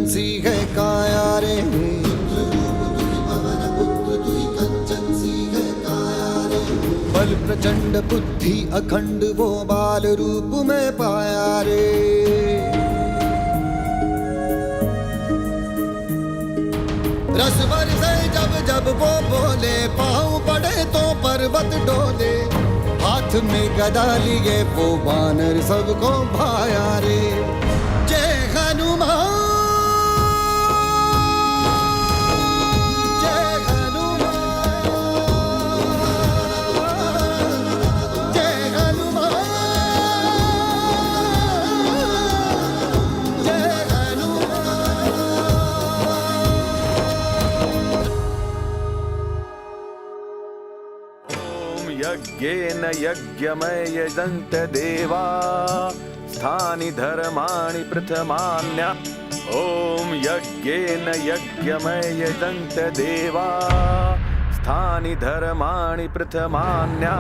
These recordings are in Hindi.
सी है काया रे। बल प्रचंड बुद्धि अखंड वो बाल रूप में पाया रे। रस बरसे जब जब वो बोले, पाँव पड़े तो पर्वत डोले। हाथ में गदा लिए वो वानर सबको भाया रे। जय हनुमान, जय हनुमान, जय हनुमान, जय हनुमान। ओम यज्ञेन यज्ञमय यजन्त देवा स्थानि धर्माणि प्रथमान्या। ओम यज्ञेन यज्ञमय यजन्त देवा स्थानि धर्माणि प्रथमान्या।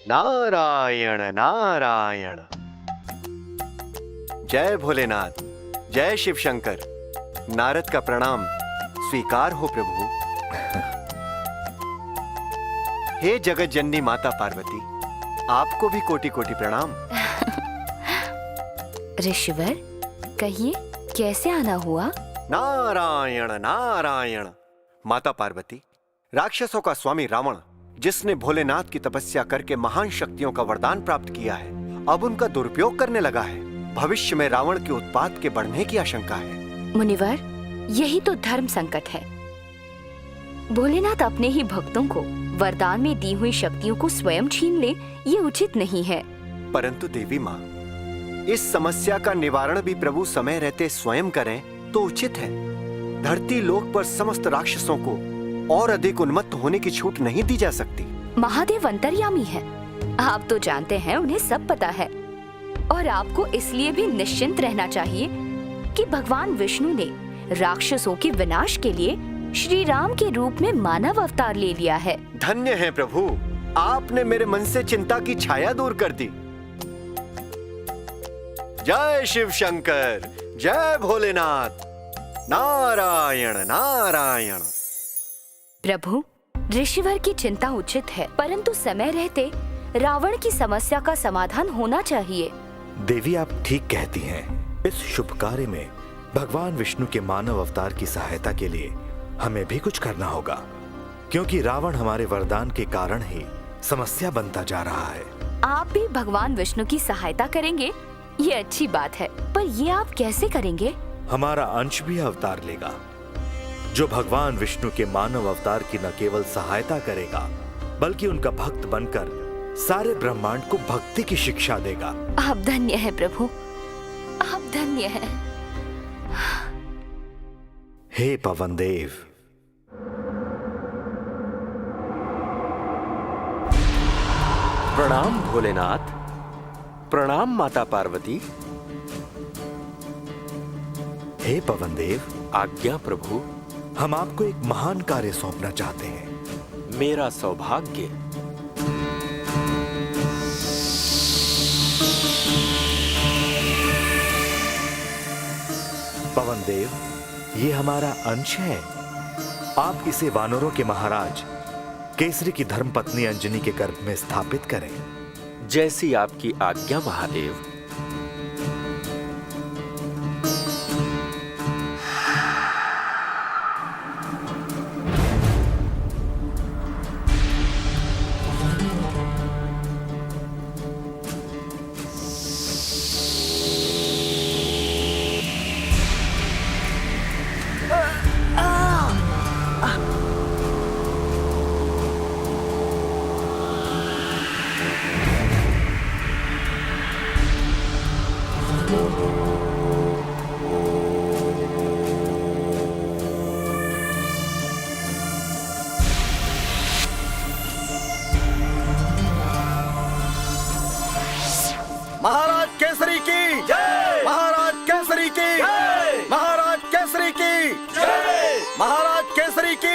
नारायण नारायण। जय भोलेनाथ, जय शिव शंकर। नारद का प्रणाम स्वीकार हो प्रभु। हे जगत जननी माता पार्वती, आपको भी कोटि कोटि प्रणाम। ऋषिवर, कहिए कैसे आना हुआ? नारायण नारायण। माता पार्वती, राक्षसों का स्वामी रावण, जिसने भोलेनाथ की तपस्या करके महान शक्तियों का वरदान प्राप्त किया है, अब उनका दुरुपयोग करने लगा है। भविष्य में रावण के उत्पात के बढ़ने की आशंका है। मुनिवर, यही तो धर्म संकट है। भोलेनाथ अपने ही भक्तों को वरदान में दी हुई शक्तियों को स्वयं छीन ले, ये उचित नहीं है। परंतु देवी माँ, इस समस्या का निवारण भी प्रभु समय रहते स्वयं करें तो उचित है। धरती लोक पर समस्त राक्षसों को और अधिक उन्मत्त होने की छूट नहीं दी जा सकती। महादेव अंतर्यामी है, आप तो जानते हैं, उन्हें सब पता है। और आपको इसलिए भी निश्चिंत रहना चाहिए कि भगवान विष्णु ने राक्षसों के विनाश के लिए श्री राम के रूप में मानव अवतार ले लिया है। धन्य है प्रभु, आपने मेरे मन से चिंता की छाया दूर कर दी। जय शिव शंकर, जय भोलेनाथ। नारायण नारायण। प्रभु, ऋषिवर की चिंता उचित है, परंतु समय रहते रावण की समस्या का समाधान होना चाहिए। देवी, आप ठीक कहती हैं। इस शुभ कार्य में भगवान विष्णु के मानव अवतार की सहायता के लिए हमें भी कुछ करना होगा, क्योंकि रावण हमारे वरदान के कारण ही समस्या बनता जा रहा है। आप भी भगवान विष्णु की सहायता करेंगे, ये अच्छी बात है, पर ये आप कैसे करेंगे? हमारा अंश भी अवतार लेगा, जो भगवान विष्णु के मानव अवतार की न केवल सहायता करेगा, बल्कि उनका भक्त बनकर सारे ब्रह्मांड को भक्ति की शिक्षा देगा। आप धन्य हैं प्रभु, आप धन्य हैं। हे पवन देव, प्रणाम भोलेनाथ, प्रणाम माता पार्वती। हे पवन देव, आज्ञा प्रभु। हम आपको एक महान कार्य सौंपना चाहते हैं। मेरा सौभाग्य। पवन देव, ये हमारा अंश है। आप इसे वानरों के महाराज केसरी की धर्मपत्नी अंजनी के गर्भ में स्थापित करें। जैसी आपकी आज्ञा महादेव।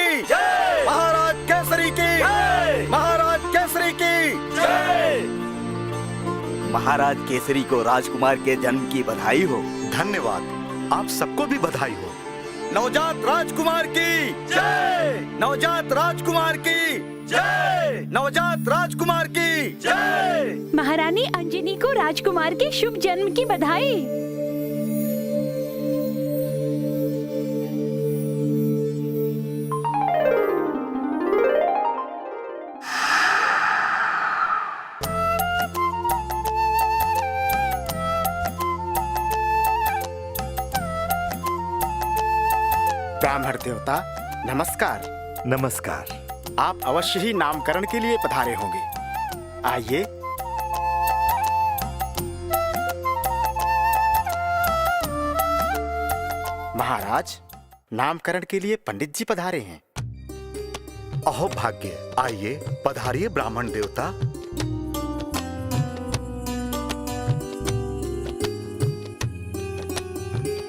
की जय, महाराज केसरी की जय, महाराज केसरी की जय। महाराज केसरी को राजकुमार के जन्म की बधाई हो। धन्यवाद, आप सबको भी बधाई हो। नवजात राजकुमार की जय, नवजात राजकुमार की जय, नवजात राजकुमार की जय। महारानी अंजनी को राजकुमार के शुभ जन्म की बधाई। ब्राह्मण देवता नमस्कार। नमस्कार। आप अवश्य ही नामकरण के लिए पधारे होंगे। आइए। महाराज, नामकरण के लिए पंडित जी पधारे हैं। अहो भाग्य, आइए पधारिए ब्राह्मण देवता।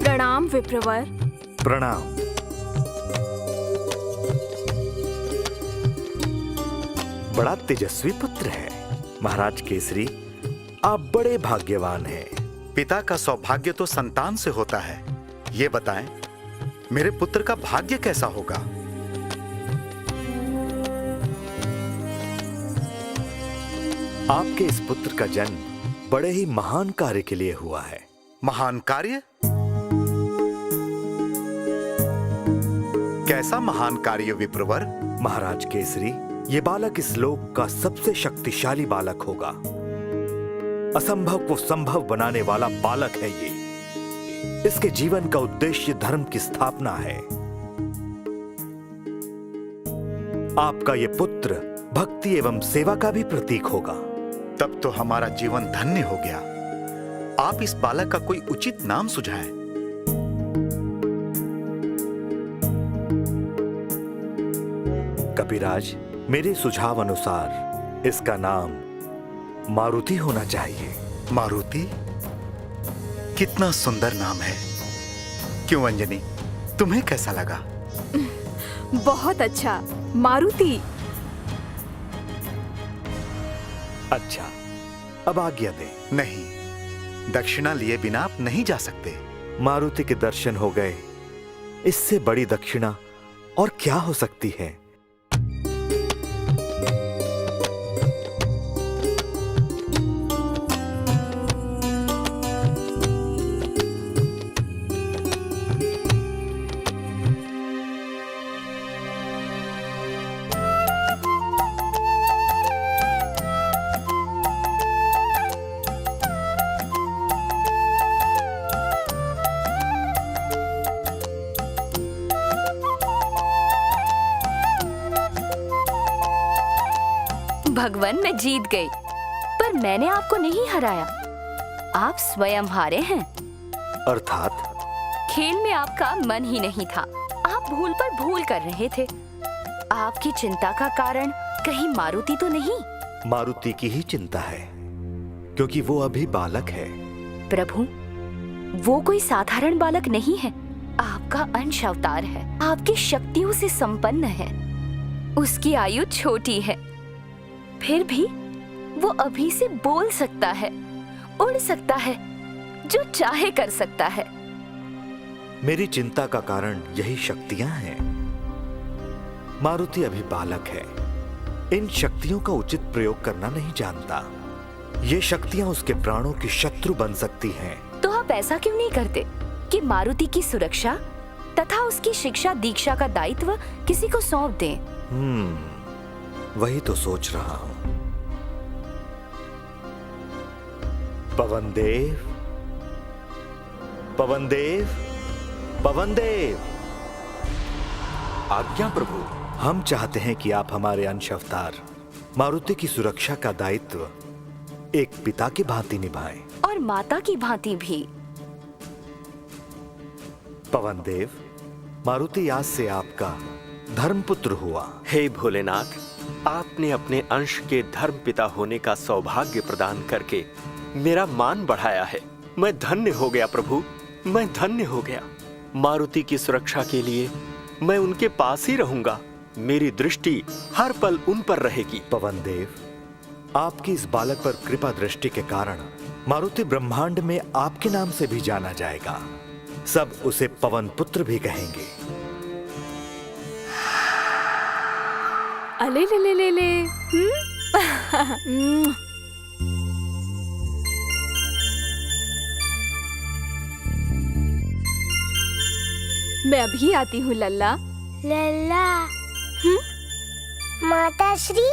प्रणाम विप्रवर। प्रणाम। बड़ा तेजस्वी पुत्र है। महाराज केसरी, आप बड़े भाग्यवान हैं। पिता का सौभाग्य तो संतान से होता है। ये बताएं, मेरे पुत्र का भाग्य कैसा होगा? आपके इस पुत्र का जन्म बड़े ही महान कार्य के लिए हुआ है। महान कार्य? कैसा महान कार्य विप्रवर? महाराज केसरी, ये बालक इस लोक का सबसे शक्तिशाली बालक होगा। असंभव को संभव बनाने वाला बालक है ये। इसके जीवन का उद्देश्य धर्म की स्थापना है। आपका ये पुत्र भक्ति एवं सेवा का भी प्रतीक होगा। तब तो हमारा जीवन धन्य हो गया। आप इस बालक का कोई उचित नाम सुझाएं। कपिराज, मेरे सुझाव अनुसार इसका नाम मारुति होना चाहिए। मारुति? कितना सुंदर नाम है। क्यों अंजनी, तुम्हें कैसा लगा? बहुत अच्छा, मारुति। अच्छा, अब आज्ञा दें। नहीं, दक्षिणा लिए बिना आप नहीं जा सकते। मारुति के दर्शन हो गए, इससे बड़ी दक्षिणा और क्या हो सकती है। भगवान, मैं जीत गई, पर मैंने आपको नहीं हराया। आप स्वयं हारे हैं। अर्थात? खेल में आपका मन ही नहीं था। आप भूल पर भूल कर रहे थे। आपकी चिंता का कारण कहीं मारुति तो नहीं? मारुति की ही चिंता है, क्योंकि वो अभी बालक है। प्रभु, वो कोई साधारण बालक नहीं है। आपका अंश अवतार है, आपकी शक्तियों से संपन्न है। उसकी आयु छोटी है, फिर भी वो अभी से बोल सकता है, उड़ सकता है, जो चाहे कर सकता है। मेरी चिंता का कारण यही शक्तियां हैं। मारुति अभी बालक है, इन शक्तियों का उचित प्रयोग करना नहीं जानता। ये शक्तियां उसके प्राणों की शत्रु बन सकती हैं। तो आप ऐसा क्यों नहीं करते कि मारुति की सुरक्षा तथा उसकी शिक्षा दीक्षा का दायित्व किसी को सौंप दें? वही तो सोच रहा हूं। पवनदेव, पवनदेव, पवनदेव। आज्ञा प्रभु। हम चाहते हैं कि आप हमारे अंश अवतार मारुति की सुरक्षा का दायित्व एक पिता की भांति निभाएं। और माता की भांति भी। पवनदेव, मारुति आज से आपका धर्मपुत्र हुआ। हे भोलेनाथ, आपने अपने अंश के धर्म पिता होने का सौभाग्य प्रदान करके मेरा मान बढ़ाया है। मैं धन्य हो गया प्रभु, मैं धन्य हो गया। मारुति की सुरक्षा के लिए मैं उनके पास ही रहूंगा। मेरी दृष्टि हर पल उन पर रहेगी। पवन देव, आपकी इस बालक पर कृपा दृष्टि के कारण मारुति ब्रह्मांड में आपके नाम से भी जाना जाएगा। सब उसे पवन पुत्र भी कहेंगे। अले ले ले ले ले। मैं अभी आती हूँ लल्ला। लल्ला। माता श्री।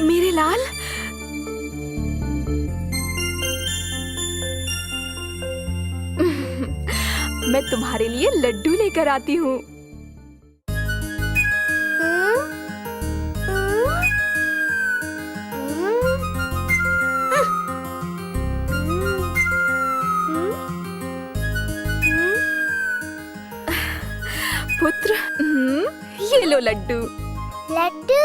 मेरे लाल। मैं तुम्हारे लिए लड्डू लेकर आती हूँ। पुत्र, ये लो लड्डू। लड्डू।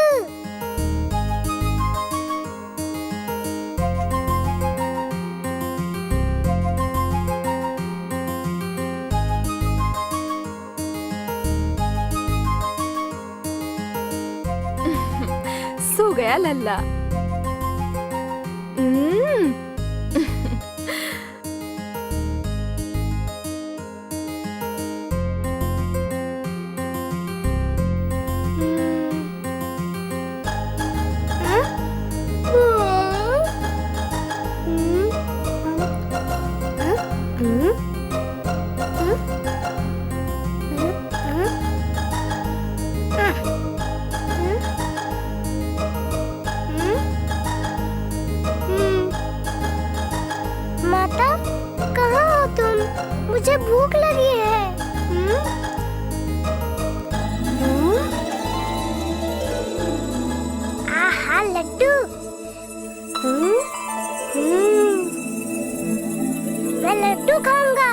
सो गया लल्ला। माता, कहाँ हो तुम? मुझे भूख लगी है। आहा, लड्डू। मैं लड्डू खाऊंगा।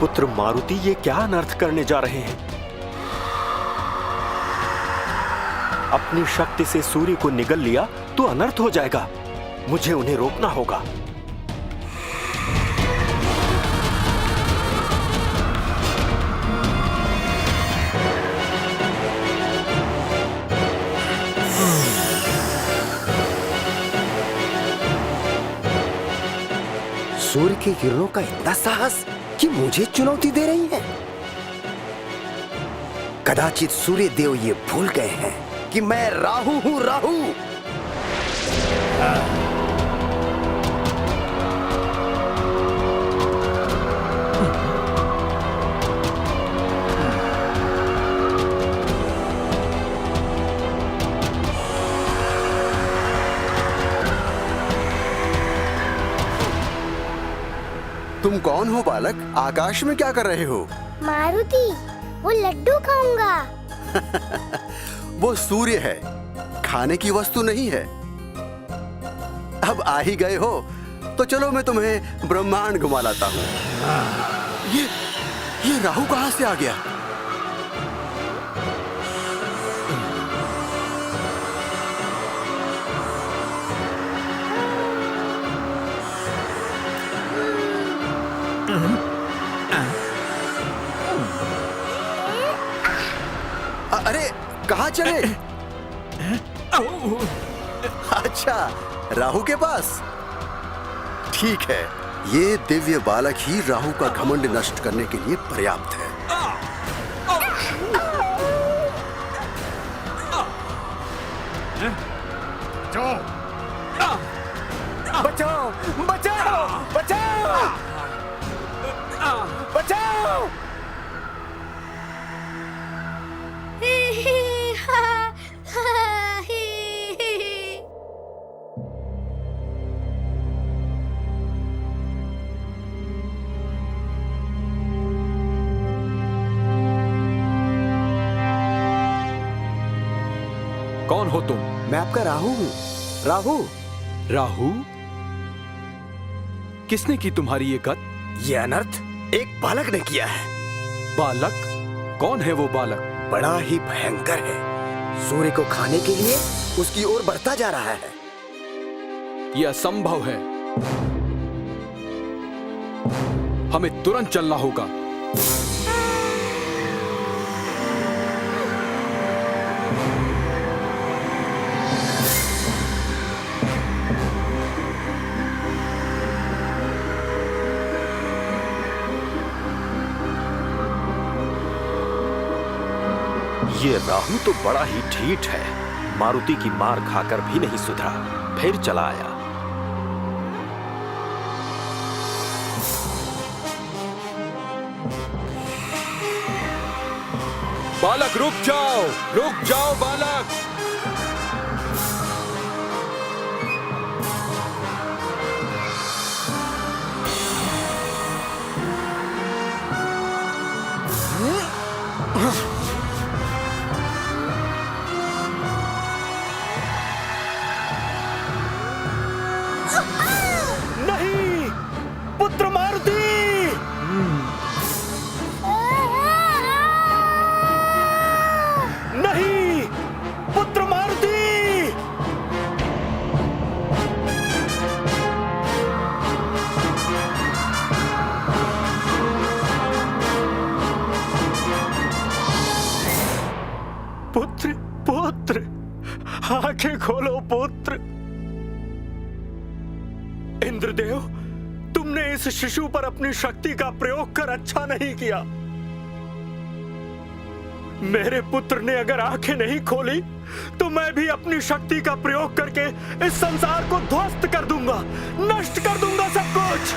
पुत्र मारुति, ये क्या अनर्थ करने जा रहे हैं? अपनी शक्ति से सूर्य को निगल लिया तो अनर्थ हो जाएगा। मुझे उन्हें रोकना होगा। सूर्य की किरणों का इतना साहस कि मुझे चुनौती दे रही हैं। कदाचित सूर्य देव ये भूल गए हैं कि मैं राहु हूं, राहु। तुम कौन हो बालक? आकाश में क्या कर रहे हो? मारुति, वो लड्डू खाऊंगा। वो सूर्य है, खाने की वस्तु नहीं है। अब आ ही गए हो तो चलो मैं तुम्हें ब्रह्मांड घुमा लाता हूँ। ये राहु कहाँ से आ गया? अरे कहाँ चले? अच्छा, राहु के पास। ठीक है, ये दिव्य बालक ही राहु का घमंड नष्ट करने के लिए पर्याप्त है। बचाओ बचाओ बचाओ बचाओ बचाओ। कौन हो तुम? मैं आपका राहु हूँ। राहु। राहु? किसने की तुम्हारी ये गत? ये अनर्थ एक बालक ने किया है। बालक? कौन है वो बालक? बड़ा ही भयंकर है। सूर्य को खाने के लिए उसकी ओर बढ़ता जा रहा है। यह असंभव है। हमें तुरंत चलना होगा। ये राहु तो बड़ा ही ढीठ है। मारुति की मार खाकर भी नहीं सुधरा, फिर चला आया। बालक रुक जाओ बालक। नहीं, पुत्र मारुति। नहीं, पुत्र मारुति। पुत्र, पुत्र, आंखें खोलो पुत्र। इंद्रदेव, तुमने इस शिशु पर अपनी शक्ति का प्रयोग कर अच्छा नहीं किया। मेरे पुत्र ने अगर आंखें नहीं खोली तो मैं भी अपनी शक्ति का प्रयोग करके इस संसार को ध्वस्त कर दूंगा, नष्ट कर दूंगा सब कुछ।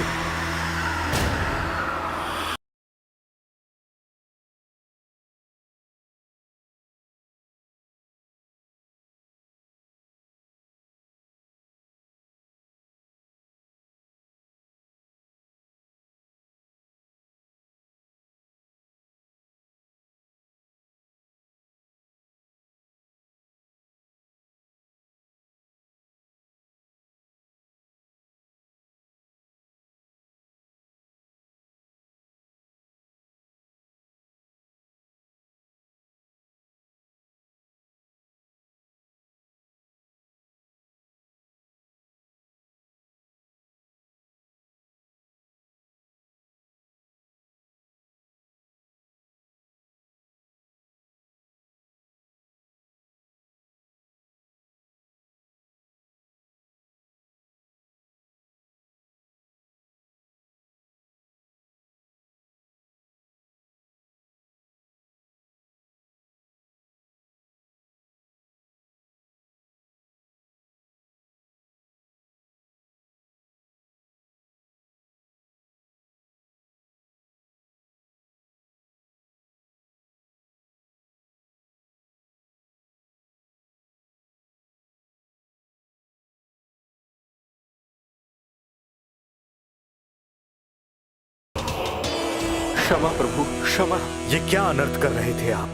क्षमा प्रभु, क्षमा। ये क्या अनर्थ कर रहे थे आप?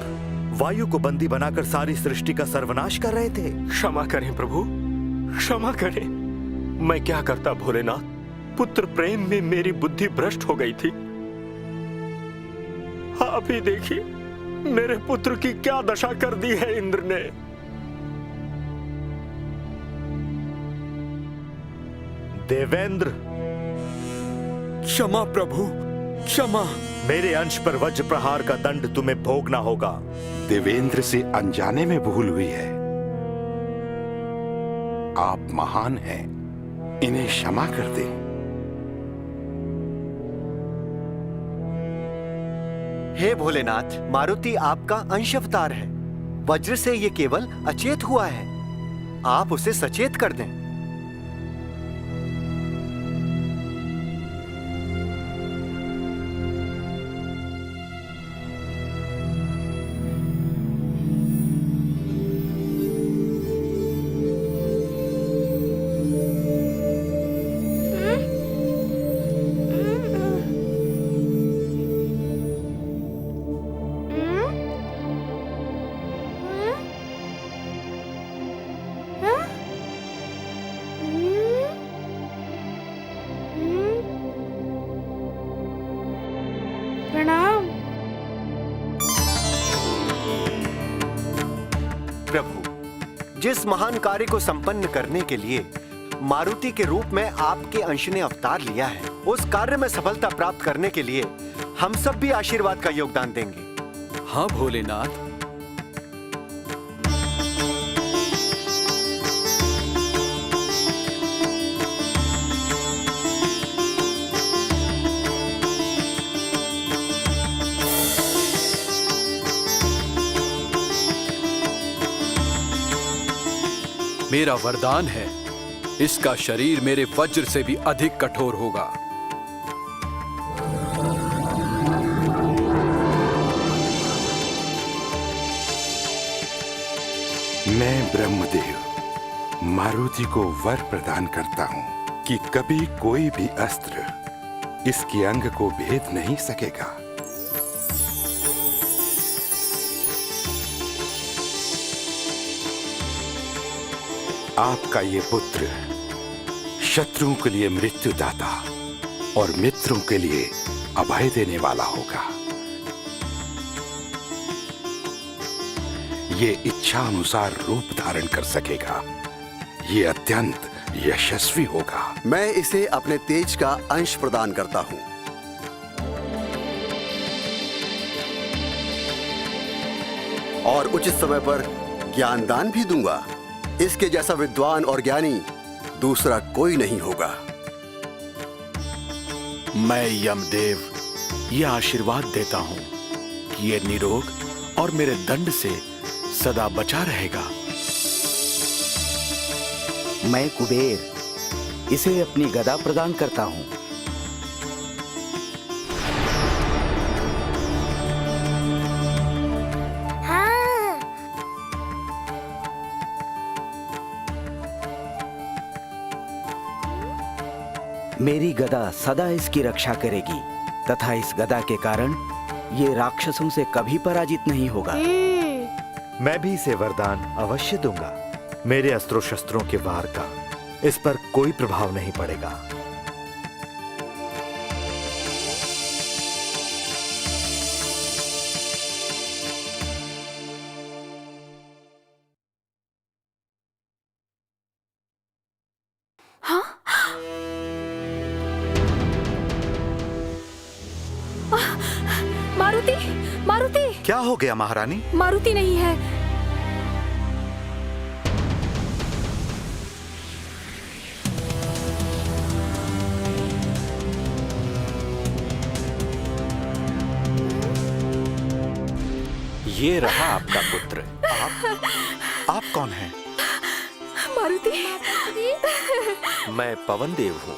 वायु को बंदी बनाकर सारी सृष्टि का सर्वनाश कर रहे थे। क्षमा करें प्रभु, क्षमा करें। मैं क्या करता भोलेनाथ, पुत्र प्रेम में मेरी बुद्धि भ्रष्ट हो गई थी। आप ही देखिए मेरे पुत्र की क्या दशा कर दी है इंद्र ने। देवेंद्र। क्षमा प्रभु, क्षमा। मेरे अंश पर वज्र प्रहार का दंड तुम्हें भोगना होगा। देवेंद्र से अनजाने में भूल हुई है। आप महान हैं, इन्हें क्षमा कर दें। हे भोलेनाथ, मारुति आपका अंश अवतार है। वज्र से ये केवल अचेत हुआ है। आप उसे सचेत कर दें। प्रणाम। प्रभु, जिस महान कार्य को संपन्न करने के लिए मारुति के रूप में आपके अंश ने अवतार लिया है, उस कार्य में सफलता प्राप्त करने के लिए हम सब भी आशीर्वाद का योगदान देंगे। हाँ भोलेनाथ। मेरा वरदान है, इसका शरीर मेरे वज्र से भी अधिक कठोर होगा। मैं ब्रह्मदेव मारुति को वर प्रदान करता हूं कि कभी कोई भी अस्त्र इसके अंग को भेद नहीं सकेगा। आपका ये पुत्र शत्रुओं के लिए मृत्युदाता और मित्रों के लिए अभय देने वाला होगा। ये इच्छा अनुसार रूप धारण कर सकेगा। ये अत्यंत यशस्वी होगा। मैं इसे अपने तेज का अंश प्रदान करता हूं। और उचित समय पर ज्ञान दान भी दूंगा। इसके जैसा विद्वान और ज्ञानी दूसरा कोई नहीं होगा। मैं यमदेव ये आशीर्वाद देता हूं कि ये निरोग और मेरे दंड से सदा बचा रहेगा। मैं कुबेर इसे अपनी गदा प्रदान करता हूं। मेरी गदा सदा इसकी रक्षा करेगी तथा इस गदा के कारण ये राक्षसों से कभी पराजित नहीं होगा। मैं भी इसे वरदान अवश्य दूंगा। मेरे अस्त्रों शस्त्रों के वार का इस पर कोई प्रभाव नहीं पड़ेगा। हाँ? मारुति, मारुति! क्या हो गया महारानी? मारुति नहीं है। ये रहा आपका पुत्र। आप कौन हैं? मारुति। मैं पवनदेव हूँ।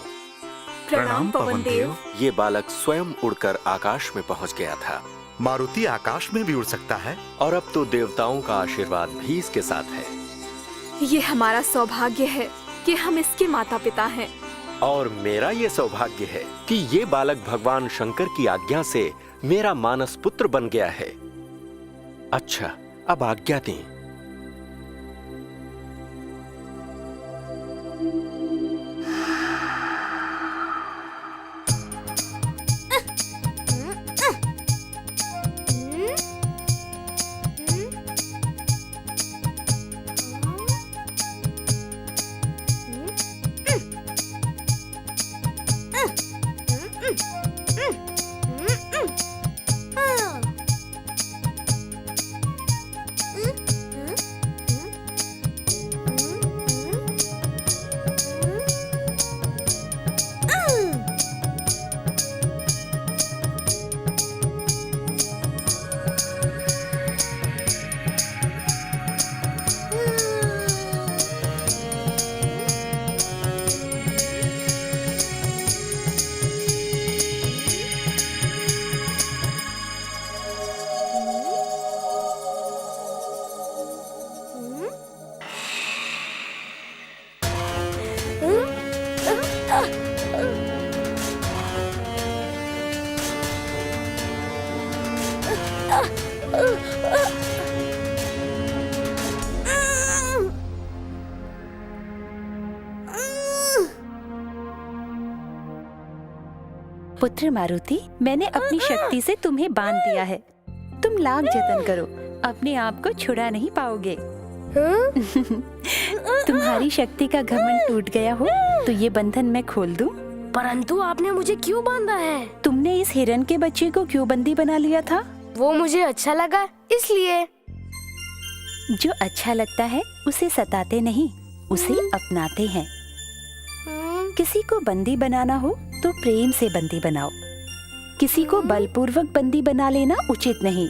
प्रणाम पवनदेव। ये बालक स्वयं उड़कर आकाश में पहुँच गया था। मारुति आकाश में भी उड़ सकता है? और अब तो देवताओं का आशीर्वाद भी इसके साथ है। ये हमारा सौभाग्य है कि हम इसके माता पिता हैं। और मेरा ये सौभाग्य है कि ये बालक भगवान शंकर की आज्ञा से मेरा मानस पुत्र बन गया है। अच्छा, अब आज्ञा दें। पुत्र मारुति, मैंने अपनी शक्ति से तुम्हें बांध दिया है। तुम लाख जतन करो, अपने आप को छुड़ा नहीं पाओगे। तुम्हारी शक्ति का घमंड टूट गया हो तो ये बंधन मैं खोल दूं? परंतु आपने मुझे क्यों बांधा है? तुमने इस हिरन के बच्चे को क्यों बंदी बना लिया था? वो मुझे अच्छा लगा इसलिए। जो अच्छा लगता है उसे सताते नहीं, उसे अपनाते हैं। किसी को बंदी बनाना हो तो प्रेम से बंदी बनाओ। किसी को बलपूर्वक बंदी बना लेना उचित नहीं।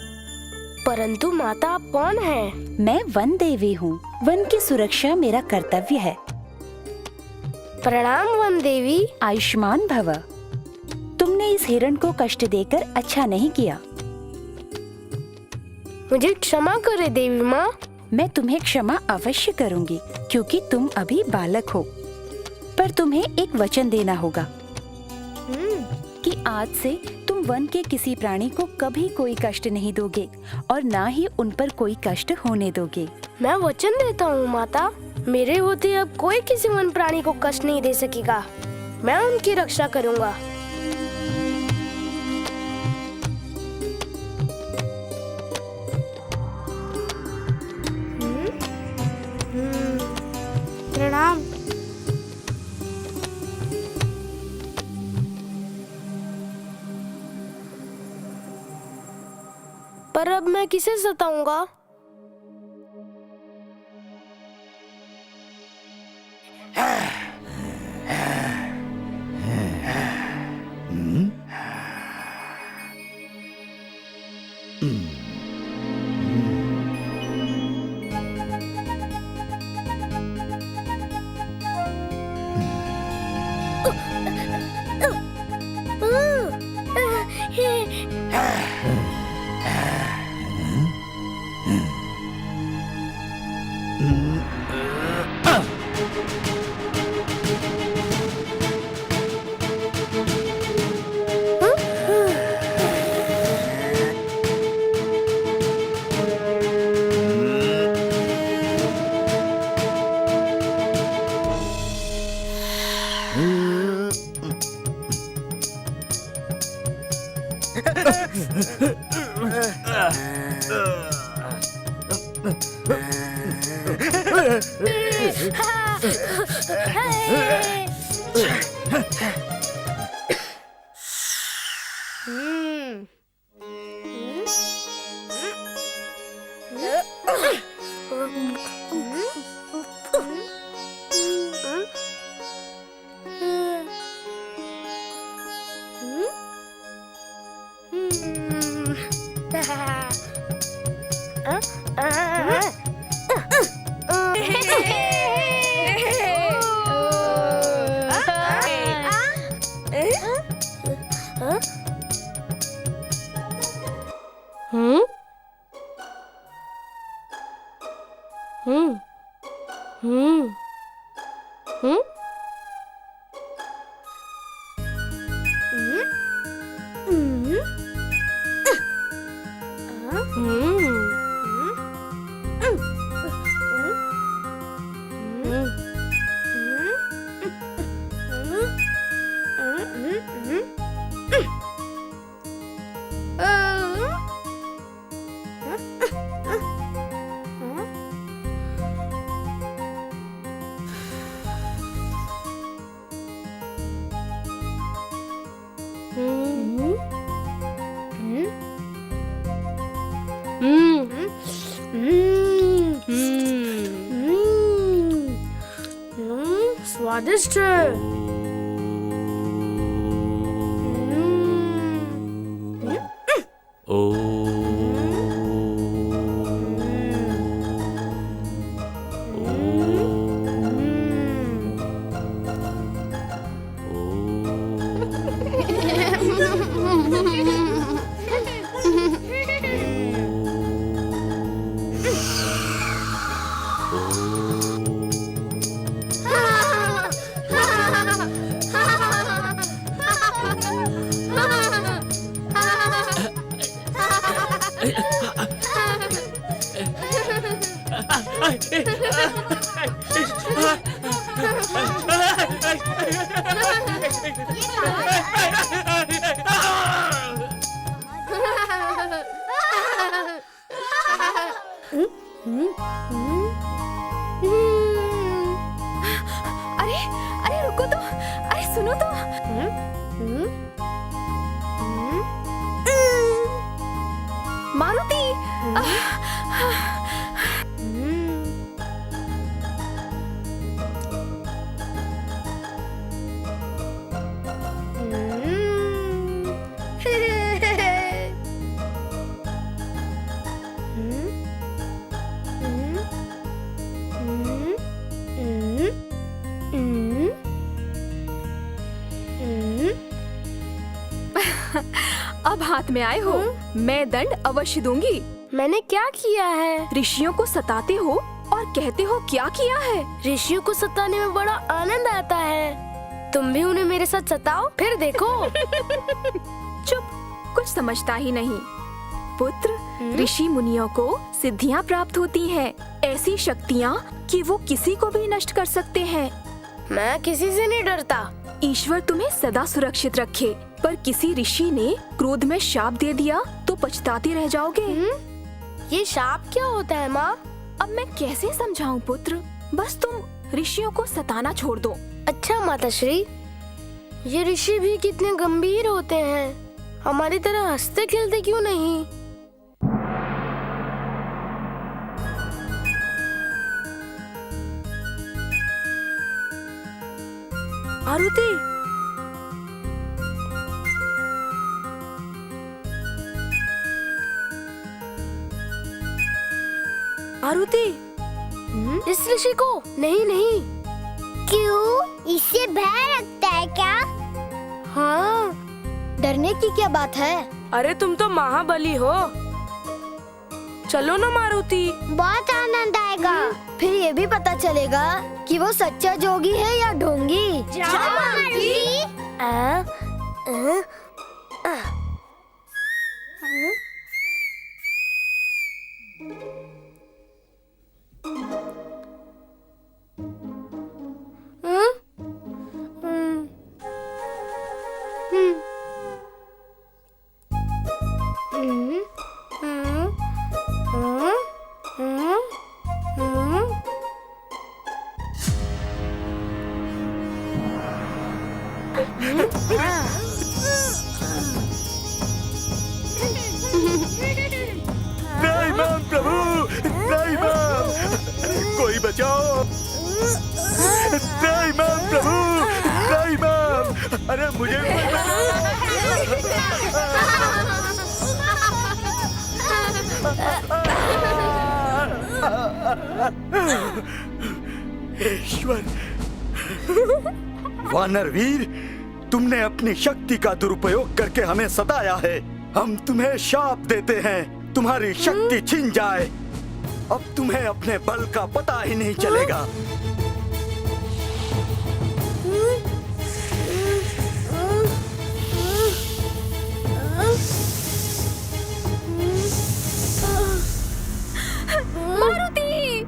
परंतु माता, आप कौन हैं? मैं वन देवी हूँ। वन की सुरक्षा मेरा कर्तव्य है। प्रणाम वन देवी। आयुष्मान भव। तुमने इस हिरण को कष्ट देकर अच्छा नहीं किया। मुझे क्षमा करे देवी माँ। मैं तुम्हें क्षमा अवश्य करूंगी क्योंकि तुम अभी बालक हो। पर तुम्हें एक वचन देना होगा कि आज से तुम वन के किसी प्राणी को कभी कोई कष्ट नहीं दोगे और ना ही उन पर कोई कष्ट होने दोगे। मैं वचन देता हूँ माता। मेरे होते अब कोई किसी वन प्राणी को कष्ट नहीं दे सकेगा। मैं उनकी रक्षा करूँगा। प्रणाम। पर अब मैं किसे सताऊंगा? स्वादिष्ट। सुनो तो। मारुति। अब हाथ में आए हो, मैं दंड अवश्य दूंगी। मैंने क्या किया है? ऋषियों को सताते हो और कहते हो क्या किया है? ऋषियों को सताने में बड़ा आनंद आता है। तुम भी उन्हें मेरे साथ सताओ, फिर देखो। चुप, कुछ समझता ही नहीं। पुत्र, ऋषि मुनियों को सिद्धियां प्राप्त होती हैं, ऐसी शक्तियां कि वो किसी को भी नष्ट कर सकते हैं। मैं किसी से नहीं डरता। ईश्वर तुम्हें सदा सुरक्षित रखे, पर किसी ऋषि ने क्रोध में शाप दे दिया तो पछताते रह जाओगे। ये शाप क्या होता है माँ? अब मैं कैसे समझाऊं पुत्र, बस तुम ऋषियों को सताना छोड़ दो। अच्छा माताश्री, ये ऋषि भी कितने गंभीर होते हैं, हमारी तरह हंसते खेलते क्यों नहीं? आरुति, आरुति, इस ऋषि को नहीं नहीं। क्यों? इससे भय लगता है क्या? हाँ, डरने की क्या बात है? अरे तुम तो महाबली हो। चलो ना मारुति। बहुत आनंद आएगा। फिर ये भी पता चलेगा कि वो सच्चा जोगी है या ढोंगी। जाओ मारुति। त्राहिमाम प्रभु, त्राहिमाम, कोई बचाओ। त्राहिमाम प्रभु, त्राहिमाम, अरे मुझे ईश्वर। वानर वीर, तुमने अपनी शक्ति का दुरुपयोग करके हमें सताया है। हम तुम्हें शाप देते हैं, तुम्हारी शक्ति छिन जाए। अब तुम्हें अपने बल का पता ही नहीं चलेगा। मारुति!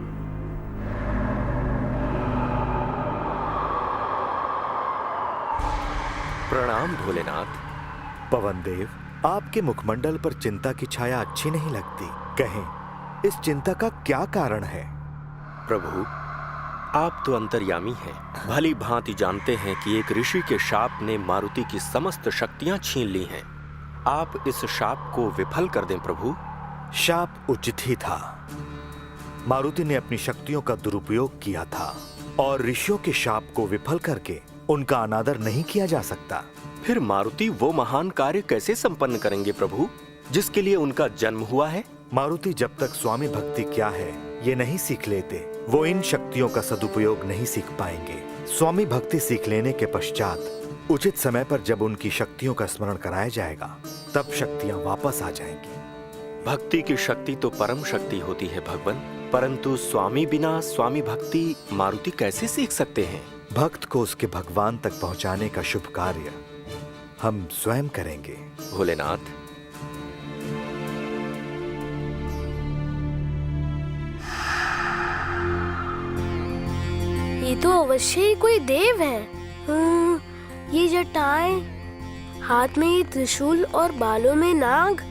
प्रणाम भोलेनाथ। पवन देव, आपके मुखमंडल पर चिंता की छाया अच्छी नहीं लगती। कहें, इस चिंता का क्या कारण है? प्रभु, आप तो अंतर्यामी हैं, भली भांति जानते हैं कि एक ऋषि के शाप ने मारुति की समस्त शक्तियां छीन ली हैं। आप इस शाप को विफल कर दें प्रभु। शाप उचित ही था। मारुति ने अपनी शक्तियों का दुरुपयोग किया था और ऋषियों के शाप को विफल करके उनका अनादर नहीं किया जा सकता। फिर मारुति वो महान कार्य कैसे संपन्न करेंगे प्रभु, जिसके लिए उनका जन्म हुआ है? मारुति जब तक स्वामी भक्ति क्या है ये नहीं सीख लेते, वो इन शक्तियों का सदुपयोग नहीं सीख पाएंगे। स्वामी भक्ति सीख लेने के पश्चात उचित समय पर जब उनकी शक्तियों का स्मरण कराया जाएगा, तब शक्तियां वापस आ जाएंगी। भक्ति की शक्ति तो परम शक्ति होती है भगवान, परंतु स्वामी बिना स्वामी भक्ति मारुति कैसे सीख सकते हैं? भक्त को उसके भगवान तक पहुंचाने का शुभ कार्य हम स्वयं करेंगे। भोलेनाथ, ये तो अवश्य ही कोई देव है। ये जटाएं, हाथ में ये त्रिशूल और बालों में नाग,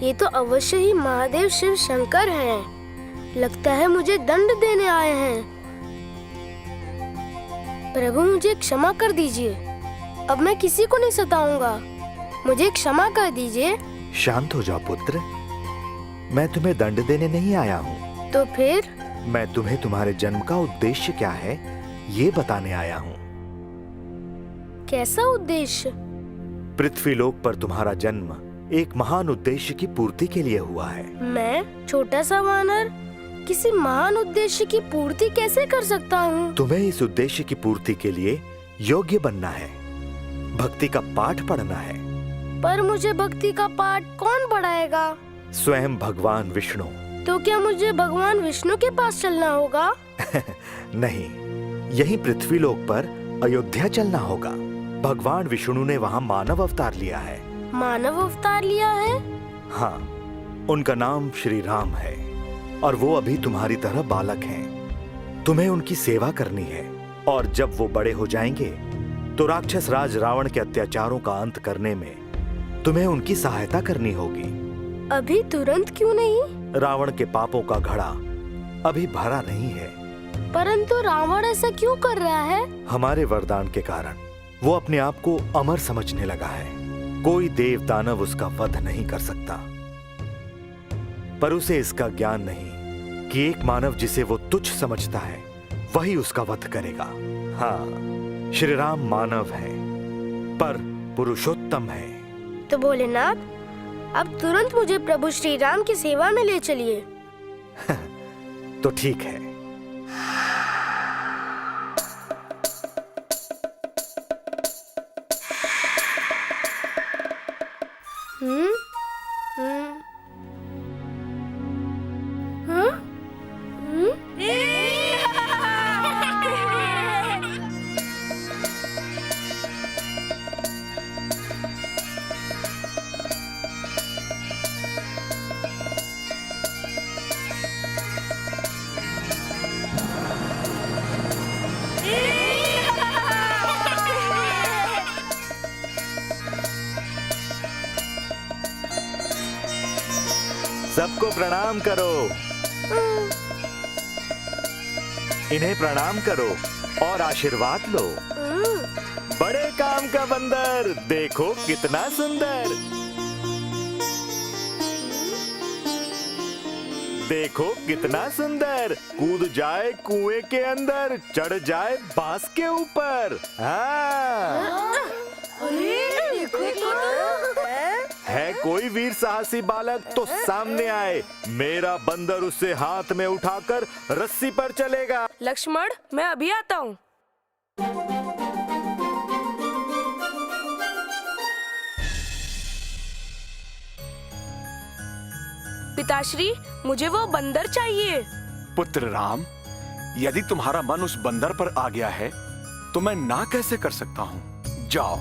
ये तो अवश्य ही महादेव शिव शंकर हैं। लगता है मुझे दंड देने आए हैं। प्रभु मुझे क्षमा कर दीजिए, अब मैं किसी को नहीं सताऊंगा। मुझे क्षमा कर दीजिए। शांत हो जाओ पुत्र, मैं तुम्हें दंड देने नहीं आया हूँ। तो फिर? मैं तुम्हें तुम्हारे जन्म का उद्देश्य क्या है ये बताने आया हूँ। कैसा उद्देश्य? पृथ्वीलोक पर तुम्हारा जन्म एक महान उद्देश्य की पूर्ति के लिए हुआ है। मैं छोटा सा वानर किसी महान उद्देश्य की पूर्ति कैसे कर सकता हूँ? तुम्हें इस उद्देश्य की पूर्ति के लिए योग्य बनना है, भक्ति का पाठ पढ़ना है। पर मुझे भक्ति का पाठ कौन पढ़ाएगा? स्वयं भगवान विष्णु। तो क्या मुझे भगवान विष्णु के पास चलना होगा? नहीं, यही पृथ्वीलोक पर अयोध्या चलना होगा। भगवान विष्णु ने वहाँ मानव अवतार लिया है। मानव अवतार लिया है? हाँ, उनका नाम श्री राम है और वो अभी तुम्हारी तरह बालक हैं। तुम्हें उनकी सेवा करनी है और जब वो बड़े हो जाएंगे तो राक्षस राज रावण के अत्याचारों का अंत करने में तुम्हें उनकी सहायता करनी होगी। अभी तुरंत क्यों नहीं? रावण के पापों का घड़ा अभी भरा नहीं है। परंतु रावण ऐसा क्यों कर रहा है? हमारे वरदान के कारण वो अपने आप को अमर समझने लगा है। कोई देव दानव उसका वध नहीं कर सकता। पर उसे इसका ज्ञान नहीं कि एक मानव जिसे वो तुच्छ समझता है वही उसका वध करेगा। हाँ, श्री राम मानव है पर पुरुषोत्तम है। तो भोलेनाथ, अब तुरंत मुझे प्रभु श्री राम की सेवा में ले चलिए। तो ठीक है। सबको प्रणाम करो। इन्हें प्रणाम करो और आशीर्वाद लो। बड़े काम का बंदर, देखो कितना सुंदर। देखो कितना सुंदर, कूद जाए कुएं के अंदर, चढ़ जाए बांस के ऊपर। है कोई वीर साहसी बालक तो सामने आए, मेरा बंदर उसे हाथ में उठाकर रस्सी पर चलेगा। लक्ष्मण, मैं अभी आता हूँ। पिताश्री, मुझे वो बंदर चाहिए। पुत्र राम, यदि तुम्हारा मन उस बंदर पर आ गया है तो मैं ना कैसे कर सकता हूँ। जाओ,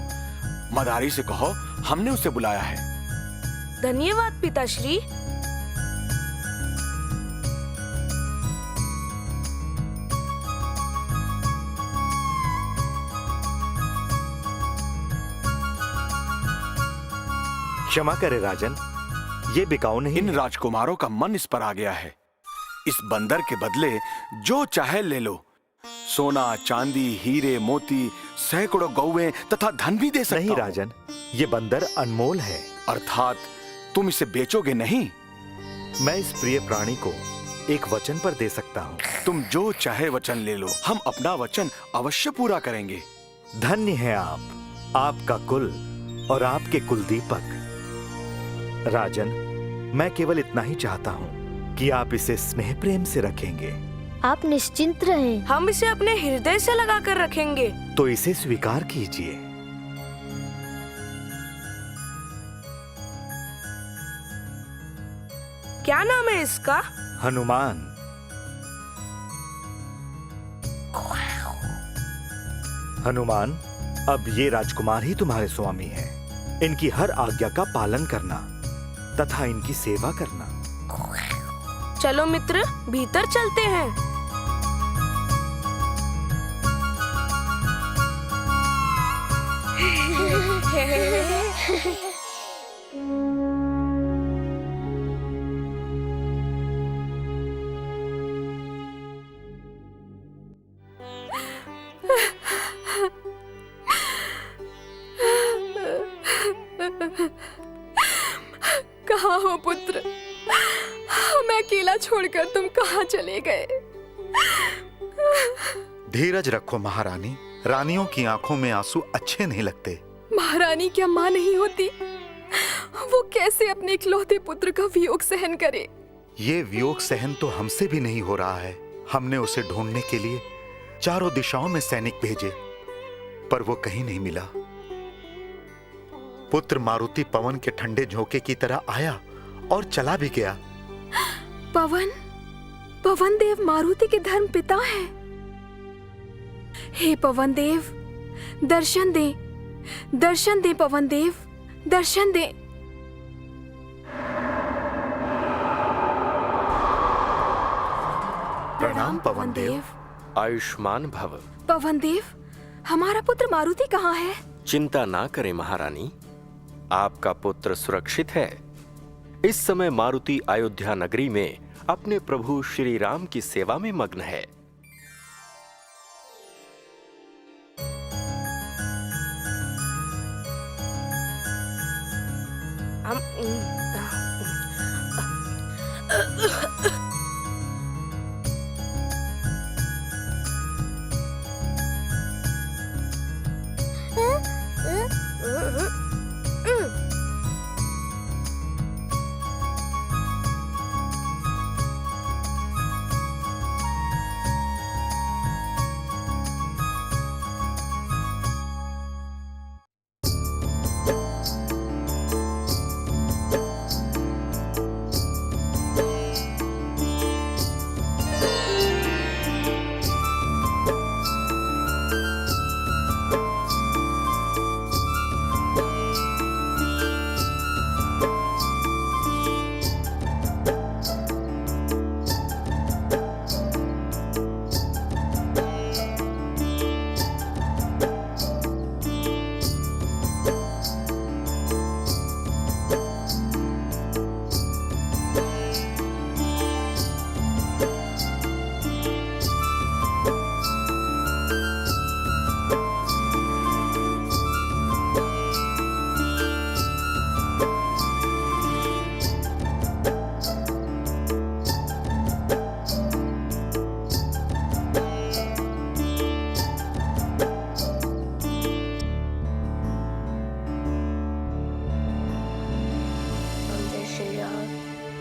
मदारी से कहो हमने उसे बुलाया है। धन्यवाद पिताश्री। क्षमा करे राजन, ये बिकाऊ नहीं। इन राजकुमारों का मन इस पर आ गया है। इस बंदर के बदले जो चाहे ले लो। सोना, चांदी, हीरे, मोती, सैकड़ों गौएं तथा धन भी दे सकता हूं। नहीं राजन, ये बंदर अनमोल है। अर्थात तुम इसे बेचोगे नहीं? मैं इस प्रिय प्राणी को एक वचन पर दे सकता हूँ। तुम जो चाहे वचन ले लो, हम अपना वचन अवश्य पूरा करेंगे। धन्य है आप, आपका कुल और आपके कुल दीपक। राजन, मैं केवल इतना ही चाहता हूँ कि आप इसे स्नेह प्रेम से रखेंगे। आप निश्चिंत रहें। हम इसे अपने हृदय से लगा कर रखेंगे। तो इसे स्वीकार कीजिए। क्या नाम है इसका? हनुमान। हनुमान, अब ये राजकुमार ही तुम्हारे स्वामी हैं। इनकी हर आज्ञा का पालन करना तथा इनकी सेवा करना। चलो मित्र, भीतर चलते हैं। कहाँ हो पुत्र? मैं अकेला छोड़कर तुम कहाँ चले गए? धीरज रखो महारानी, रानियों की आंखों में आंसू अच्छे नहीं लगते। महारानी क्या माँ नहीं होती? वो कैसे अपने इकलौते पुत्र का वियोग सहन करे? ये वियोग सहन तो हमसे भी नहीं हो रहा है। हमने उसे ढूंढने के लिए चारों दिशाओं में सैनिक भेजे, पर वो कहीं नहीं मिला। पुत्र मारुति पवन के ठंडे झोंके की तरह आया और चला भी गया। पवन देव मारुति के धर्म पिता हैं। हे पवन देव, दर्शन दे पवन देव, दर्शन दे। प्रणाम पवन देव। आयुष्मान भव। पवन देव, हमारा पुत्र मारुति कहाँ है? चिंता ना करें महारानी, आपका पुत्र सुरक्षित है। इस समय मारुति अयोध्या नगरी में अपने प्रभु श्री राम की सेवा में मग्न है।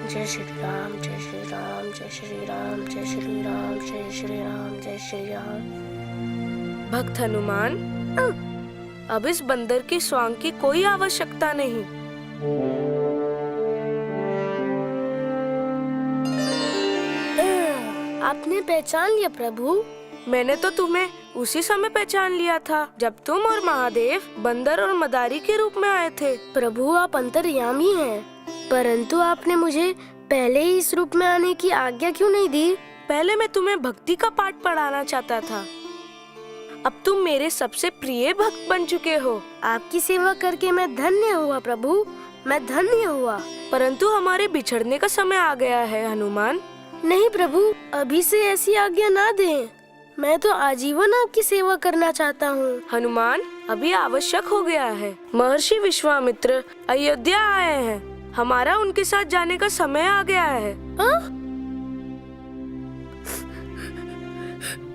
जय श्री राम, जय श्री राम, जय श्री राम, जय श्री राम, जय श्री राम, जय श्री राम। भक्त हनुमान, अब इस बंदर की स्वांग की कोई आवश्यकता नहीं। आपने पहचान लिया प्रभु? मैंने तो तुम्हें उसी समय पहचान लिया था जब तुम और महादेव बंदर और मदारी के रूप में आए थे। प्रभु, आप अंतर्यामी हैं, परंतु आपने मुझे पहले ही इस रूप में आने की आज्ञा क्यों नहीं दी? पहले मैं तुम्हें भक्ति का पाठ पढ़ाना चाहता था, अब तुम मेरे सबसे प्रिय भक्त बन चुके हो। आपकी सेवा करके मैं धन्य हुआ प्रभु, मैं धन्य हुआ। परंतु हमारे बिछड़ने का समय आ गया है हनुमान। नहीं प्रभु, अभी से ऐसी आज्ञा ना दें। मैं तो आजीवन आपकी सेवा करना चाहता हूँ। हनुमान, अभी आवश्यक हो गया है। महर्षि विश्वामित्र अयोध्या आए हैं, हमारा उनके साथ जाने का समय आ गया है।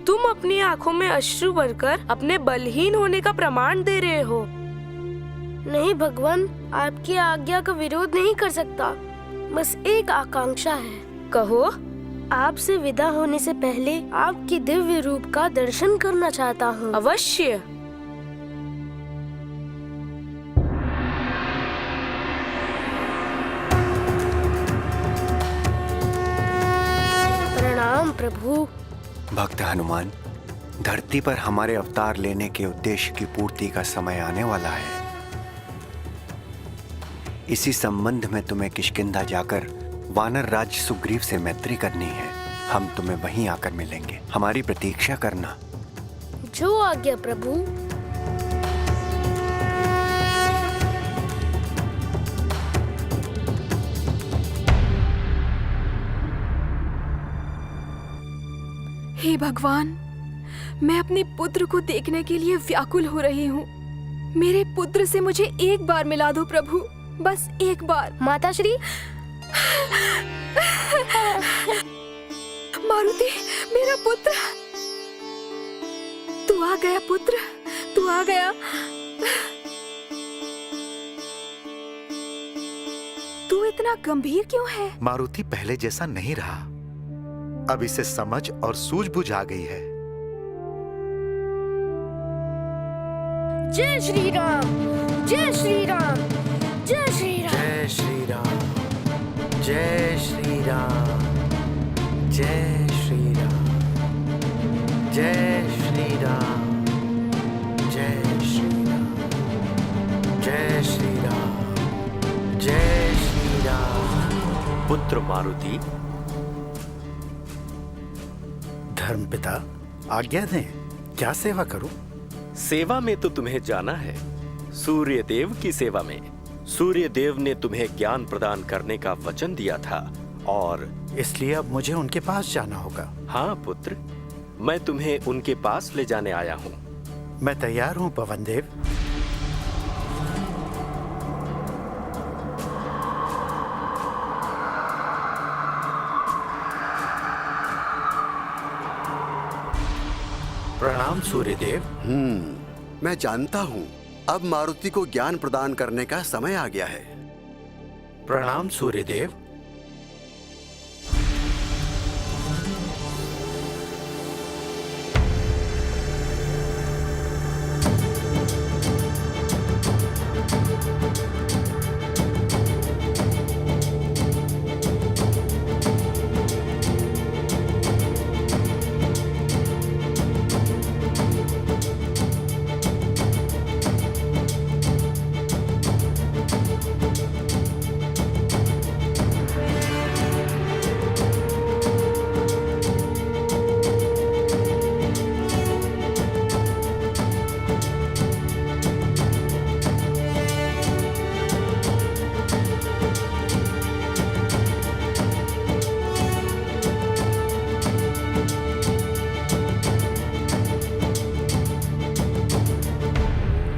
तुम अपनी आंखों में अश्रु भरकर अपने बलहीन होने का प्रमाण दे रहे हो। नहीं भगवान, आपकी आज्ञा का विरोध नहीं कर सकता। बस एक आकांक्षा है। कहो। आपसे विदा होने से पहले आपकी दिव्य रूप का दर्शन करना चाहता हूँ। अवश्य। प्रणाम प्रभु। भक्त हनुमान, धरती पर हमारे अवतार लेने के उद्देश्य की पूर्ति का समय आने वाला है। इसी संबंध में तुम्हें किष्किंधा जाकर वानर राज सुग्रीव से मैत्री करनी है। हम तुम्हें वहीं आकर मिलेंगे, हमारी प्रतीक्षा करना। जो आज्ञा प्रभु। हे भगवान, मैं अपने पुत्र को देखने के लिए व्याकुल हो रही हूँ। मेरे पुत्र से मुझे एक बार मिला दो प्रभु। बस एक बार। माताश्री, मारुति, मेरा पुत्र, तू आ गया पुत्र, तू आ गया। तू इतना गंभीर क्यों है? मारुति पहले जैसा नहीं रहा। अब इसे समझ और सूझबूझ आ गई है। जय श्री राम, जय श्री राम, जय श्री राम। जय श्री राम, जय श्री राम, जय श्री राम, जय श्री राम, जय श्री राम, जय श्री राम, जय श्री राम। पुत्र मारुति, धर्मपिता, आज्ञा दें, क्या सेवा करूं? सेवा में तो तुम्हें जाना है, सूर्य देव की सेवा में। सूर्य देव ने तुम्हें ज्ञान प्रदान करने का वचन दिया था और इसलिए अब मुझे उनके पास जाना होगा। हाँ पुत्र, मैं तुम्हें उनके पास ले जाने आया हूँ। मैं तैयार हूँ पवन देव। प्रणाम सूर्यदेव। मैं जानता हूँ अब मारुति को ज्ञान प्रदान करने का समय आ गया है। प्रणाम सूर्यदेव।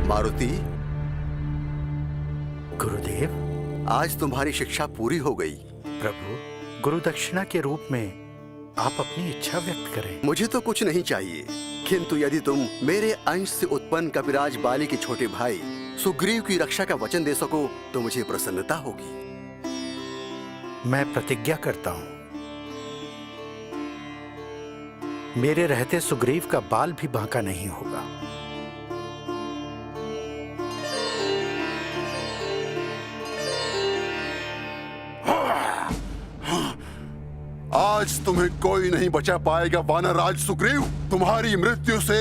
मारुति, गुरुदेव, आज तुम्हारी शिक्षा पूरी हो गई। प्रभु, गुरु दक्षिणा के रूप में आप अपनी इच्छा व्यक्त करें। मुझे तो कुछ नहीं चाहिए, किंतु यदि तुम मेरे अंश से उत्पन्न कपिराज बाली के छोटे भाई सुग्रीव की रक्षा का वचन दे सको तो मुझे प्रसन्नता होगी। मैं प्रतिज्ञा करता हूं, मेरे रहते सुग्रीव का बाल भी बांका नहीं होगा। आज तुम्हें कोई नहीं बचा पाएगा वानर राज सुग्रीव। तुम्हारी मृत्यु से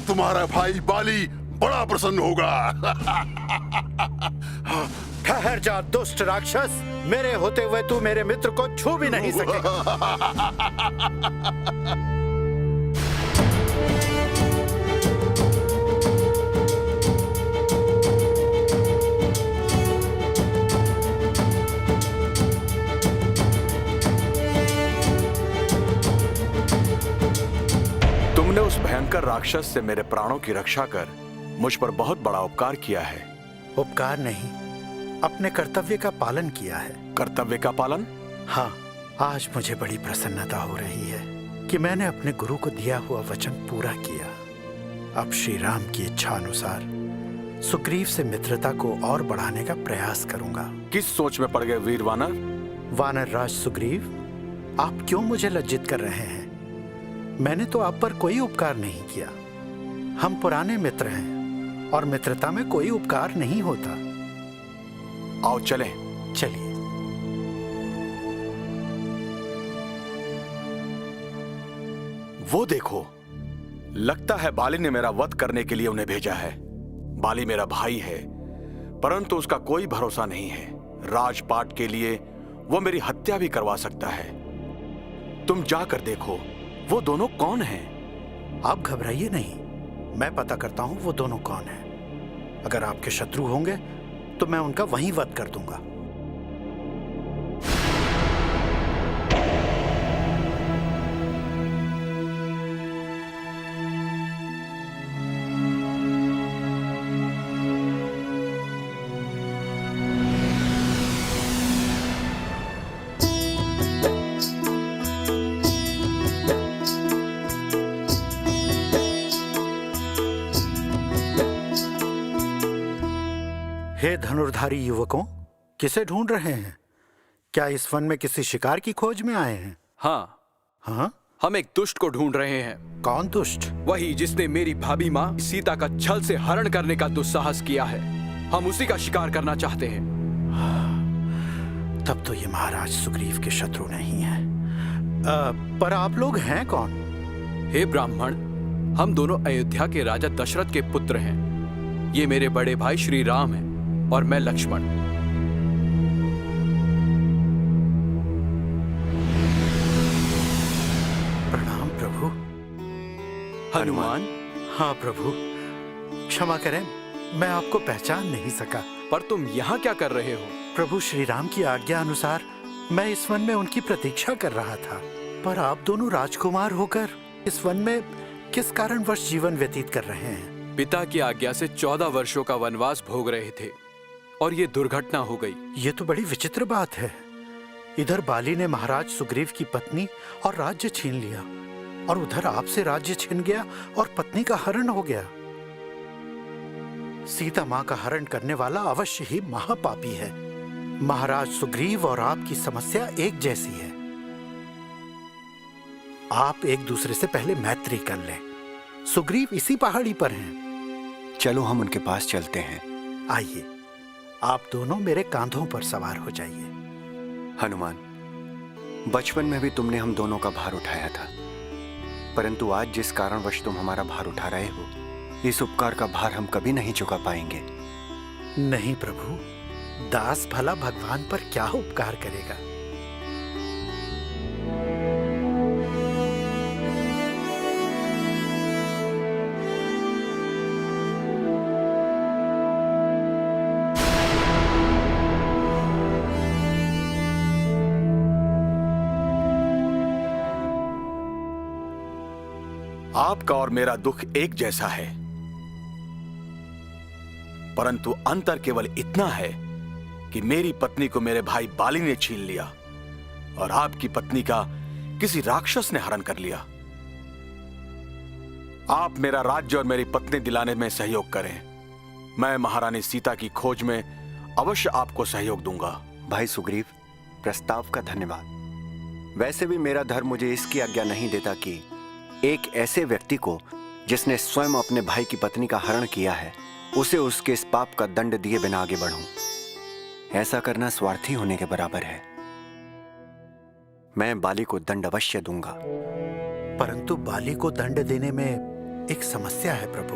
तुम्हारा भाई बाली बड़ा प्रसन्न होगा। ठहर जा दुष्ट राक्षस, मेरे होते हुए तू मेरे मित्र को छू भी नहीं सकेगा। तुमने उस भयंकर राक्षस से मेरे प्राणों की रक्षा कर मुझ पर बहुत बड़ा उपकार किया है। उपकार नहीं, अपने कर्तव्य का पालन किया है। कर्तव्य का पालन? हाँ, आज मुझे बड़ी प्रसन्नता हो रही है कि मैंने अपने गुरु को दिया हुआ वचन पूरा किया। अब श्री राम की इच्छा अनुसार सुग्रीव से मित्रता को और बढ़ाने का प्रयास करूंगा। किस सोच में पड़ गए वीर वानर? वानर राज सुग्रीव, आप क्यों मुझे लज्जित कर रहे हैं? मैंने तो आप पर कोई उपकार नहीं किया। हम पुराने मित्र हैं और मित्रता में कोई उपकार नहीं होता। आओ चलें। चलिए। वो देखो, लगता है बाली ने मेरा वध करने के लिए उन्हें भेजा है। बाली मेरा भाई है, परंतु उसका कोई भरोसा नहीं है। राजपाट के लिए वो मेरी हत्या भी करवा सकता है। तुम जाकर देखो वो दोनों कौन हैं। आप घबराइए नहीं, मैं पता करता हूं वो दोनों कौन हैं। अगर आपके शत्रु होंगे तो मैं उनका वहीं वध कर दूंगा। हे धनुर्धारी युवकों, किसे ढूंढ रहे हैं? क्या इस वन में किसी शिकार की खोज में आए हैं? हाँ। हाँ? हम एक दुष्ट को ढूंढ रहे हैं। कौन दुष्ट? वही जिसने मेरी भाभी माँ सीता का छल से हरण करने का दुस्साहस किया है। हम उसी का शिकार करना चाहते हैं। तब तो ये महाराज सुग्रीव के शत्रु नहीं है। पर आप लोग हैं कौन? हे ब्राह्मण, हम दोनों अयोध्या के राजा दशरथ के पुत्र हैं। ये मेरे बड़े भाई श्री राम हैं और मैं लक्ष्मण। प्रणाम प्रभु। हनुमान। हाँ प्रभु, क्षमा करें, मैं आपको पहचान नहीं सका। पर तुम यहाँ क्या कर रहे हो? प्रभु श्री राम की आज्ञा अनुसार मैं इस वन में उनकी प्रतीक्षा कर रहा था। पर आप दोनों राजकुमार होकर इस वन में किस कारणवश जीवन व्यतीत कर रहे हैं? पिता की आज्ञा से 14 वर्षों का वनवास भोग रहे थे और ये दुर्घटना हो गई। ये तो बड़ी विचित्र बात है। इधर बाली ने महाराज सुग्रीव की पत्नी और राज्य छीन लिया, और उधर आपसे राज्य छिन गया और पत्नी का हरण हो गया। सीता माँ का हरण करने वाला अवश्य ही महापापी है। महाराज सुग्रीव और आपकी समस्या एक जैसी है। आप एक दूसरे से पहले मैत्री कर लें। सुग्रीव इसी पहाड़ी पर हैं। चलो हम उनके पास चलते हैं। आइए, आप दोनों मेरे कांधों पर सवार हो जाइए। हनुमान, बचपन में भी तुमने हम दोनों का भार उठाया था, परंतु आज जिस कारणवश तुम हमारा भार उठा रहे हो, इस उपकार का भार हम कभी नहीं चुका पाएंगे। नहीं प्रभु, दास भला भगवान पर क्या उपकार करेगा। आपका और मेरा दुख एक जैसा है, परंतु अंतर केवल इतना है कि मेरी पत्नी को मेरे भाई बाली ने छीन लिया और आपकी पत्नी का किसी राक्षस ने हरण कर लिया। आप मेरा राज्य और मेरी पत्नी दिलाने में सहयोग करें। मैं महारानी सीता की खोज में अवश्य आपको सहयोग दूंगा। भाई सुग्रीव, प्रस्ताव का धन्यवाद। वैसे भी मेरा धर्म मुझे इसकी आज्ञा नहीं देता कि एक ऐसे व्यक्ति को जिसने स्वयं अपने भाई की पत्नी का हरण किया है, उसे उसके इस पाप का दंड दिए बिना आगे बढ़ूं। ऐसा करना स्वार्थी होने के बराबर है। मैं बाली को दंड अवश्य दूंगा। परंतु बाली को दंड देने में एक समस्या है प्रभु,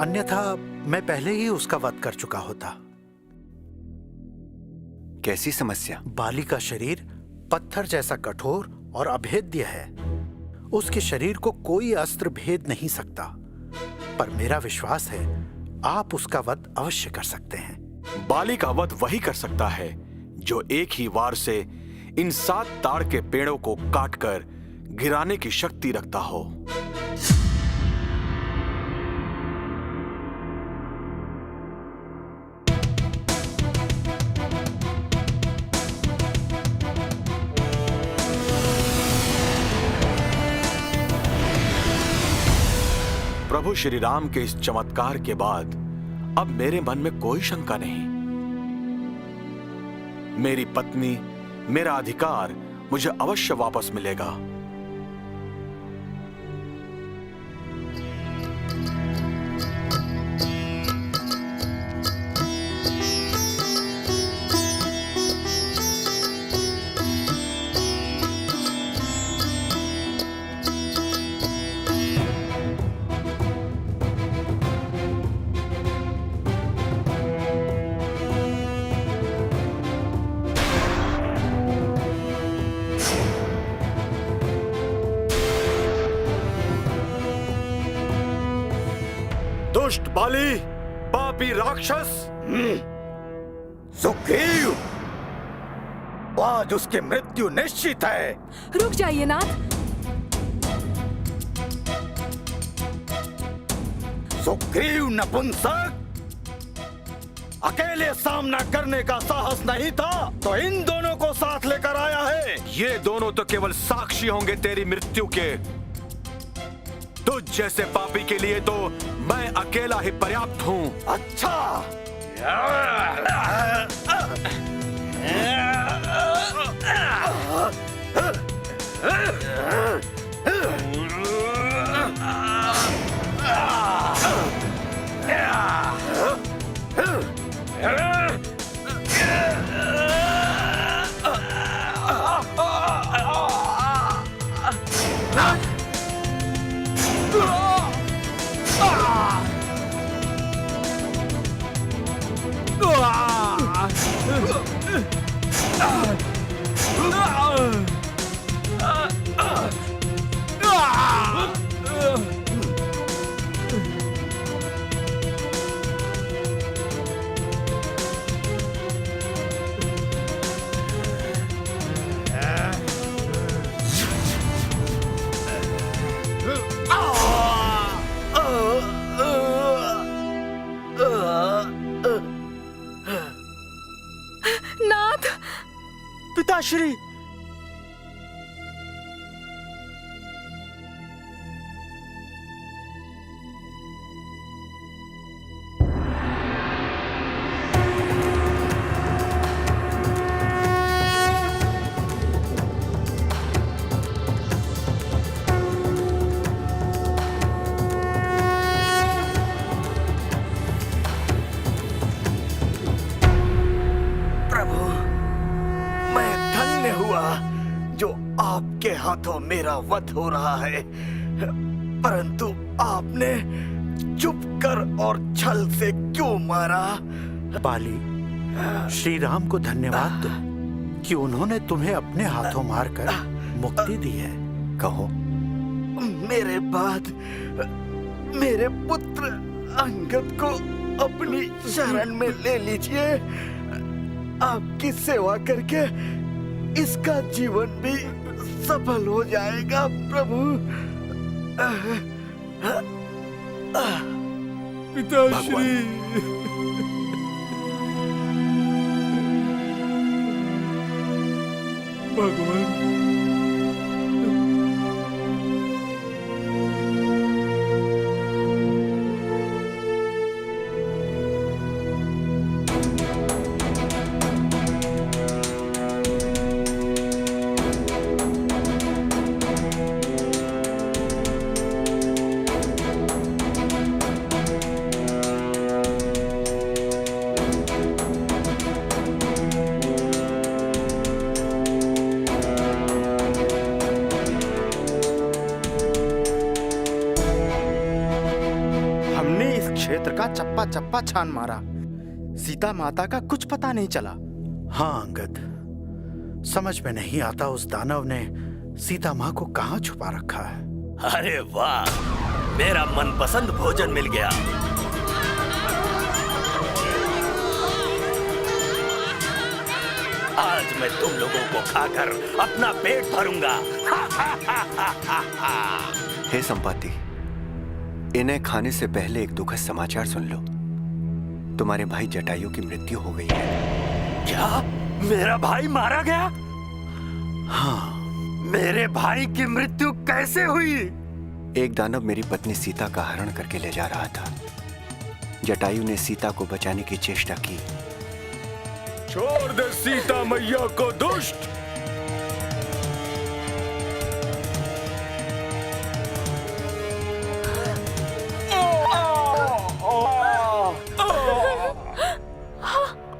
अन्यथा मैं पहले ही उसका वध कर चुका होता। कैसी समस्या? बाली का शरीर पत्थर जैसा कठोर और अभेद्य है। उसके शरीर को कोई अस्त्र भेद नहीं सकता। पर मेरा विश्वास है आप उसका वध अवश्य कर सकते हैं। बाली का वध वही कर सकता है जो एक ही वार से इन 7 ताड़ के पेड़ों को काटकर गिराने की शक्ति रखता हो। प्रभु श्री राम के इस चमत्कार के बाद अब मेरे मन में कोई शंका नहीं। मेरी पत्नी, मेरा अधिकार मुझे अवश्य वापस मिलेगा। दुष्ट बाली, पापी राक्षस, सुग्रीव, आज उसकी मृत्यु निश्चित है। रुक जाइए नाथ। सुग्रीव नपुंसक, अकेले सामना करने का साहस नहीं था तो इन दोनों को साथ लेकर आया है। ये दोनों तो केवल साक्षी होंगे तेरी मृत्यु के। तुझ जैसे पापी के लिए तो मैं अकेला ही पर्याप्त हूँ। अच्छा, नाथ, पिताश्री, आपके हाथों मेरा वध हो रहा है, परंतु आपने चुप कर और छल से क्यों मारा? बाली, श्री राम को धन्यवाद दो कि उन्होंने तुम्हें अपने हाथों मारकर मुक्ति दी है। कहो। मेरे बाद मेरे पुत्र अंगद को अपनी शरण में ले लीजिए। आपकी सेवा करके इसका जीवन भी सफल हो जाएगा प्रभु। पिताश्री, भगवान, चप्पा चप्पा छान मारा, सीता माता का कुछ पता नहीं चला। हाँ अंगद, समझ में नहीं आता उस दानव ने सीता माँ को कहाँ छुपा रखा है। अरे वाह, मेरा मनपसंद भोजन मिल गया। आज मैं तुम लोगों को खाकर अपना पेट भरूंगा। हे संपाति, इन्हें खाने से पहले एक दुखद समाचार सुन लो। तुम्हारे भाई जटायु की मृत्यु हो गई है। क्या? मेरा भाई मारा गया? हाँ। मेरे भाई की मृत्यु कैसे हुई? एक दानव मेरी पत्नी सीता का हरण करके ले जा रहा था। जटायु ने सीता को बचाने की चेष्टा की। छोड़ दे सीता मैया को दुष्ट।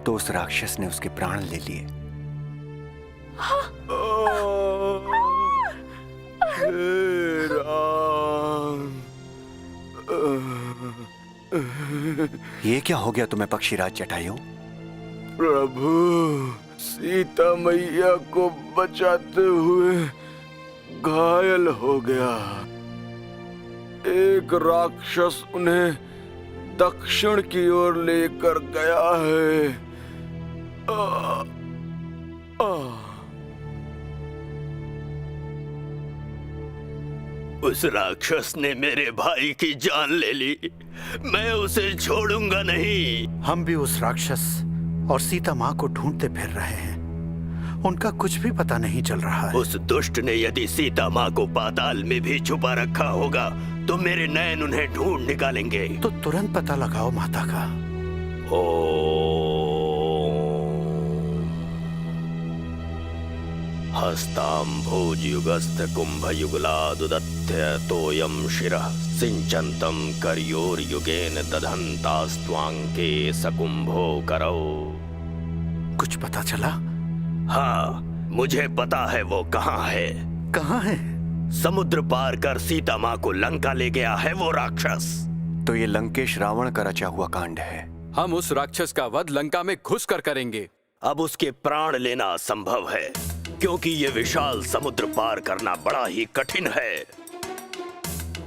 तो उस राक्षस ने उसके प्राण ले लिए। ये क्या हो गया तुम्हें पक्षीराज जटायु? प्रभु, सीता मैया को बचाते हुए घायल हो गया। एक राक्षस उन्हें दक्षिण की ओर लेकर गया है। उस राक्षस ने मेरे भाई की जान ले ली। मैं उसे छोड़ूंगा नहीं। हम भी उस राक्षस और सीता माँ को ढूंढते फिर रहे हैं। उनका कुछ भी पता नहीं चल रहा है। उस दुष्ट ने यदि सीता माँ को पाताल में भी छुपा रखा होगा तो मेरे नयन उन्हें ढूंढ निकालेंगे। तो तुरंत पता लगाओ माता का। हस्ताम्भोजयुगस्थ कुंभयुगलादुदत्य तोयम शिरः सिंचन्तम करयोर्युगेन दधन्तास्त्वांके सकुंभो करौ। कुछ पता चला? हाँ, मुझे पता है वो कहाँ है। कहाँ है? समुद्र पार कर सीता माँ को लंका ले गया है वो राक्षस। तो ये लंकेश रावण का रचा हुआ कांड है। हम उस राक्षस का वध लंका में घुस कर करेंगे। अब उसके प्राण लेना असंभव है, क्योंकि ये विशाल समुद्र पार करना बड़ा ही कठिन है।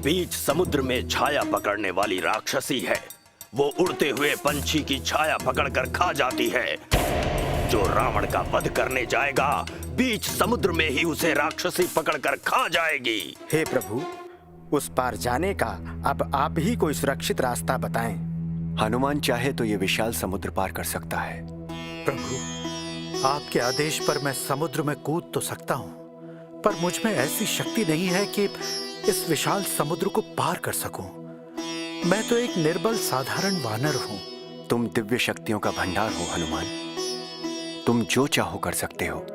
बीच समुद्र में छाया पकड़ने वाली राक्षसी है। वो उड़ते हुए पंछी की छाया पकड़कर खा जाती है। जो रावण का वध करने जाएगा, बीच समुद्र में ही उसे राक्षसी पकड़कर खा जाएगी। हे प्रभु, उस पार जाने का अब आप ही कोई सुरक्षित रास्ता बताएं। हनुमान चाहे तो ये विशाल समुद्र पार कर सकता है। प्रभु, आपके आदेश पर मैं समुद्र में कूद तो सकता हूँ, पर मुझ में ऐसी शक्ति नहीं है कि इस विशाल समुद्र को पार कर सकूं। मैं तो एक निर्बल साधारण वानर हूँ। तुम दिव्य शक्तियों का भंडार हो हनुमान। तुम जो चाहो कर सकते हो।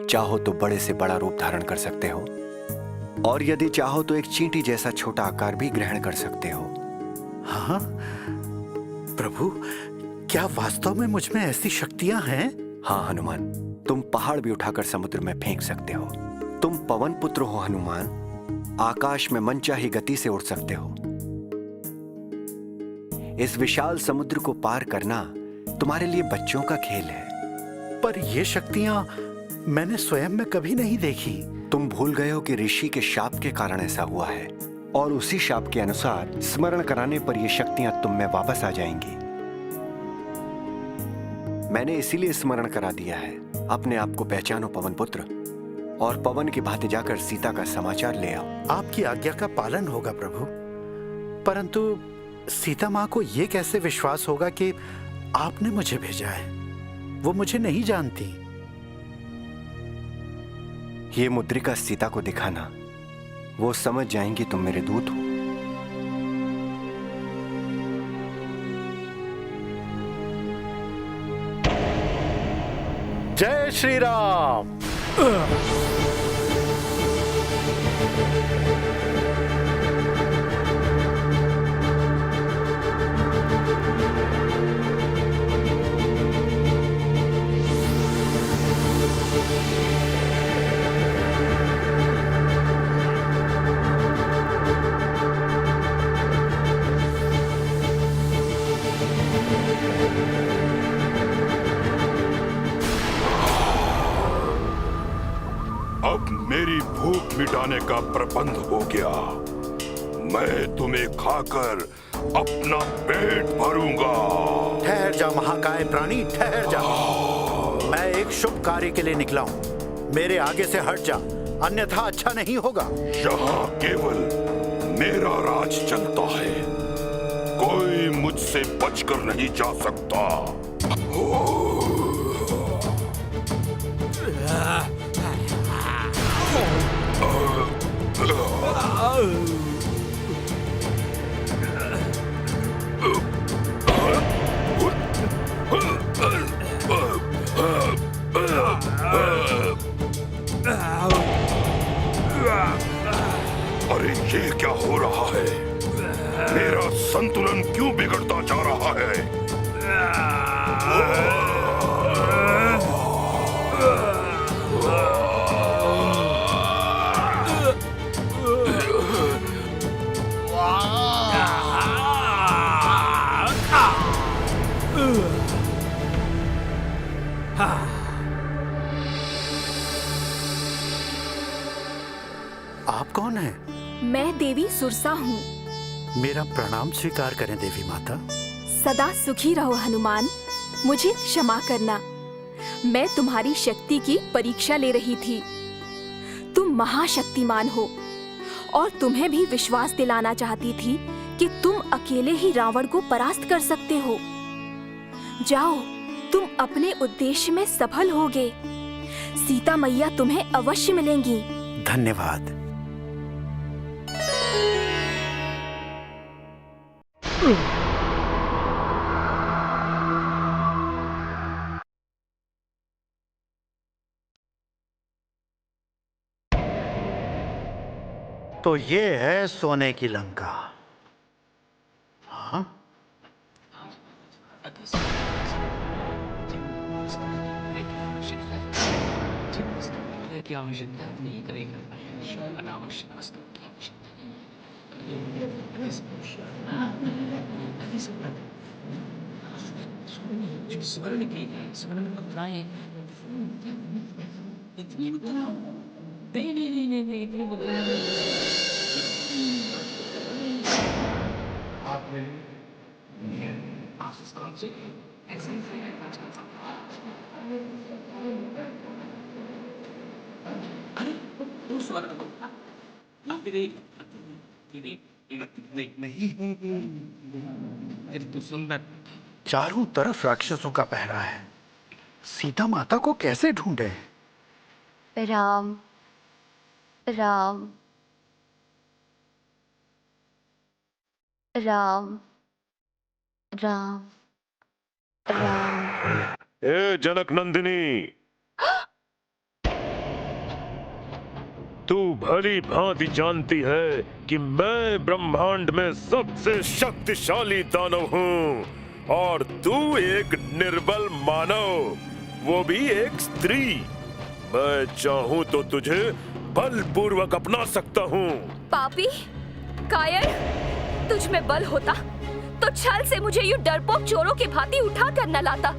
चाहो तो बड़े से बड़ा रूप धारण कर सकते हो, और यदि चाहो तो एक चींटी जैसा छोटा आकार भी ग्रहण कर सकते हो। हाँ प्रभु, क्या वास्तव में मुझ में ऐसी शक्तियां हैं? हाँ हनुमान, तुम पहाड़ भी उठाकर समुद्र में फेंक सकते हो। तुम पवन पुत्र हो हनुमान, आकाश में मनचाही गति से उड़ सकते हो। इस विशाल समुद्र को पार करना तुम्हारे लिए बच्चों का खेल है। पर ये शक्तियां मैंने स्वयं में कभी नहीं देखी। तुम भूल गए हो कि ऋषि के शाप के कारण ऐसा हुआ है, और उसी शाप के अनुसार स्मरण कराने पर ये शक्तियां तुम में वापस आ जाएंगी। मैंने इसीलिए स्मरण करा दिया है। अपने आप को पहचानो पवन पुत्र, और पवन की भांति जाकर सीता का समाचार ले आओ। आपकी आज्ञा का पालन होगा प्रभु, परंतु सीता माँ को ये कैसे विश्वास होगा कि आपने मुझे भेजा है? वो मुझे नहीं जानती। ये मुद्रिका सीता को दिखाना, वो समझ जाएंगी तुम मेरे दूत हो। जय श्री राम। अब मेरी भूख मिटाने का प्रबंध हो गया। मैं तुम्हें खाकर अपना पेट भरूंगा। ठहर जा महाकाय प्राणी, ठहर जा। मैं एक शुभ कार्य के लिए निकला हूँ। मेरे आगे से हट जा, अन्यथा अच्छा नहीं होगा। यहाँ केवल मेरा राज चलता है, कोई मुझसे बचकर नहीं जा सकता। अरे ये क्या हो रहा है? मेरा संतुलन क्यों बिगड़ता जा रहा है? आप कौन हैं? मैं देवी सुरसा हूँ। मेरा प्रणाम स्वीकार करें देवी माता। सदा सुखी रहो हनुमान, मुझे क्षमा करना। मैं तुम्हारी शक्ति की परीक्षा ले रही थी। तुम महाशक्तिमान हो, और तुम्हें भी विश्वास दिलाना चाहती थी कि तुम अकेले ही रावण को परास्त कर सकते हो। जाओ, तुम अपने उद्देश्य में सफल होगे। सीता मैया तुम्हें अवश्य मिलेंगी। धन्यवाद। तो ये है सोने की लंका। हाँ? चारों तरफ राक्षसों का पहरा है। सीता माता को कैसे ढूंढे? राम राम राम राम राम। ए जनक नंदिनी, तू भली भांति जानती है कि मैं ब्रह्मांड में सबसे शक्तिशाली दानव हूँ और तू एक निर्बल मानव, वो भी एक स्त्री। मैं चाहूँ तो तुझे बलपूर्वक अपना सकता हूँ। पापी कायर, तुझ में बल होता तो छल से मुझे यूं डरपोक चोरों की भांति उठा कर न लाता।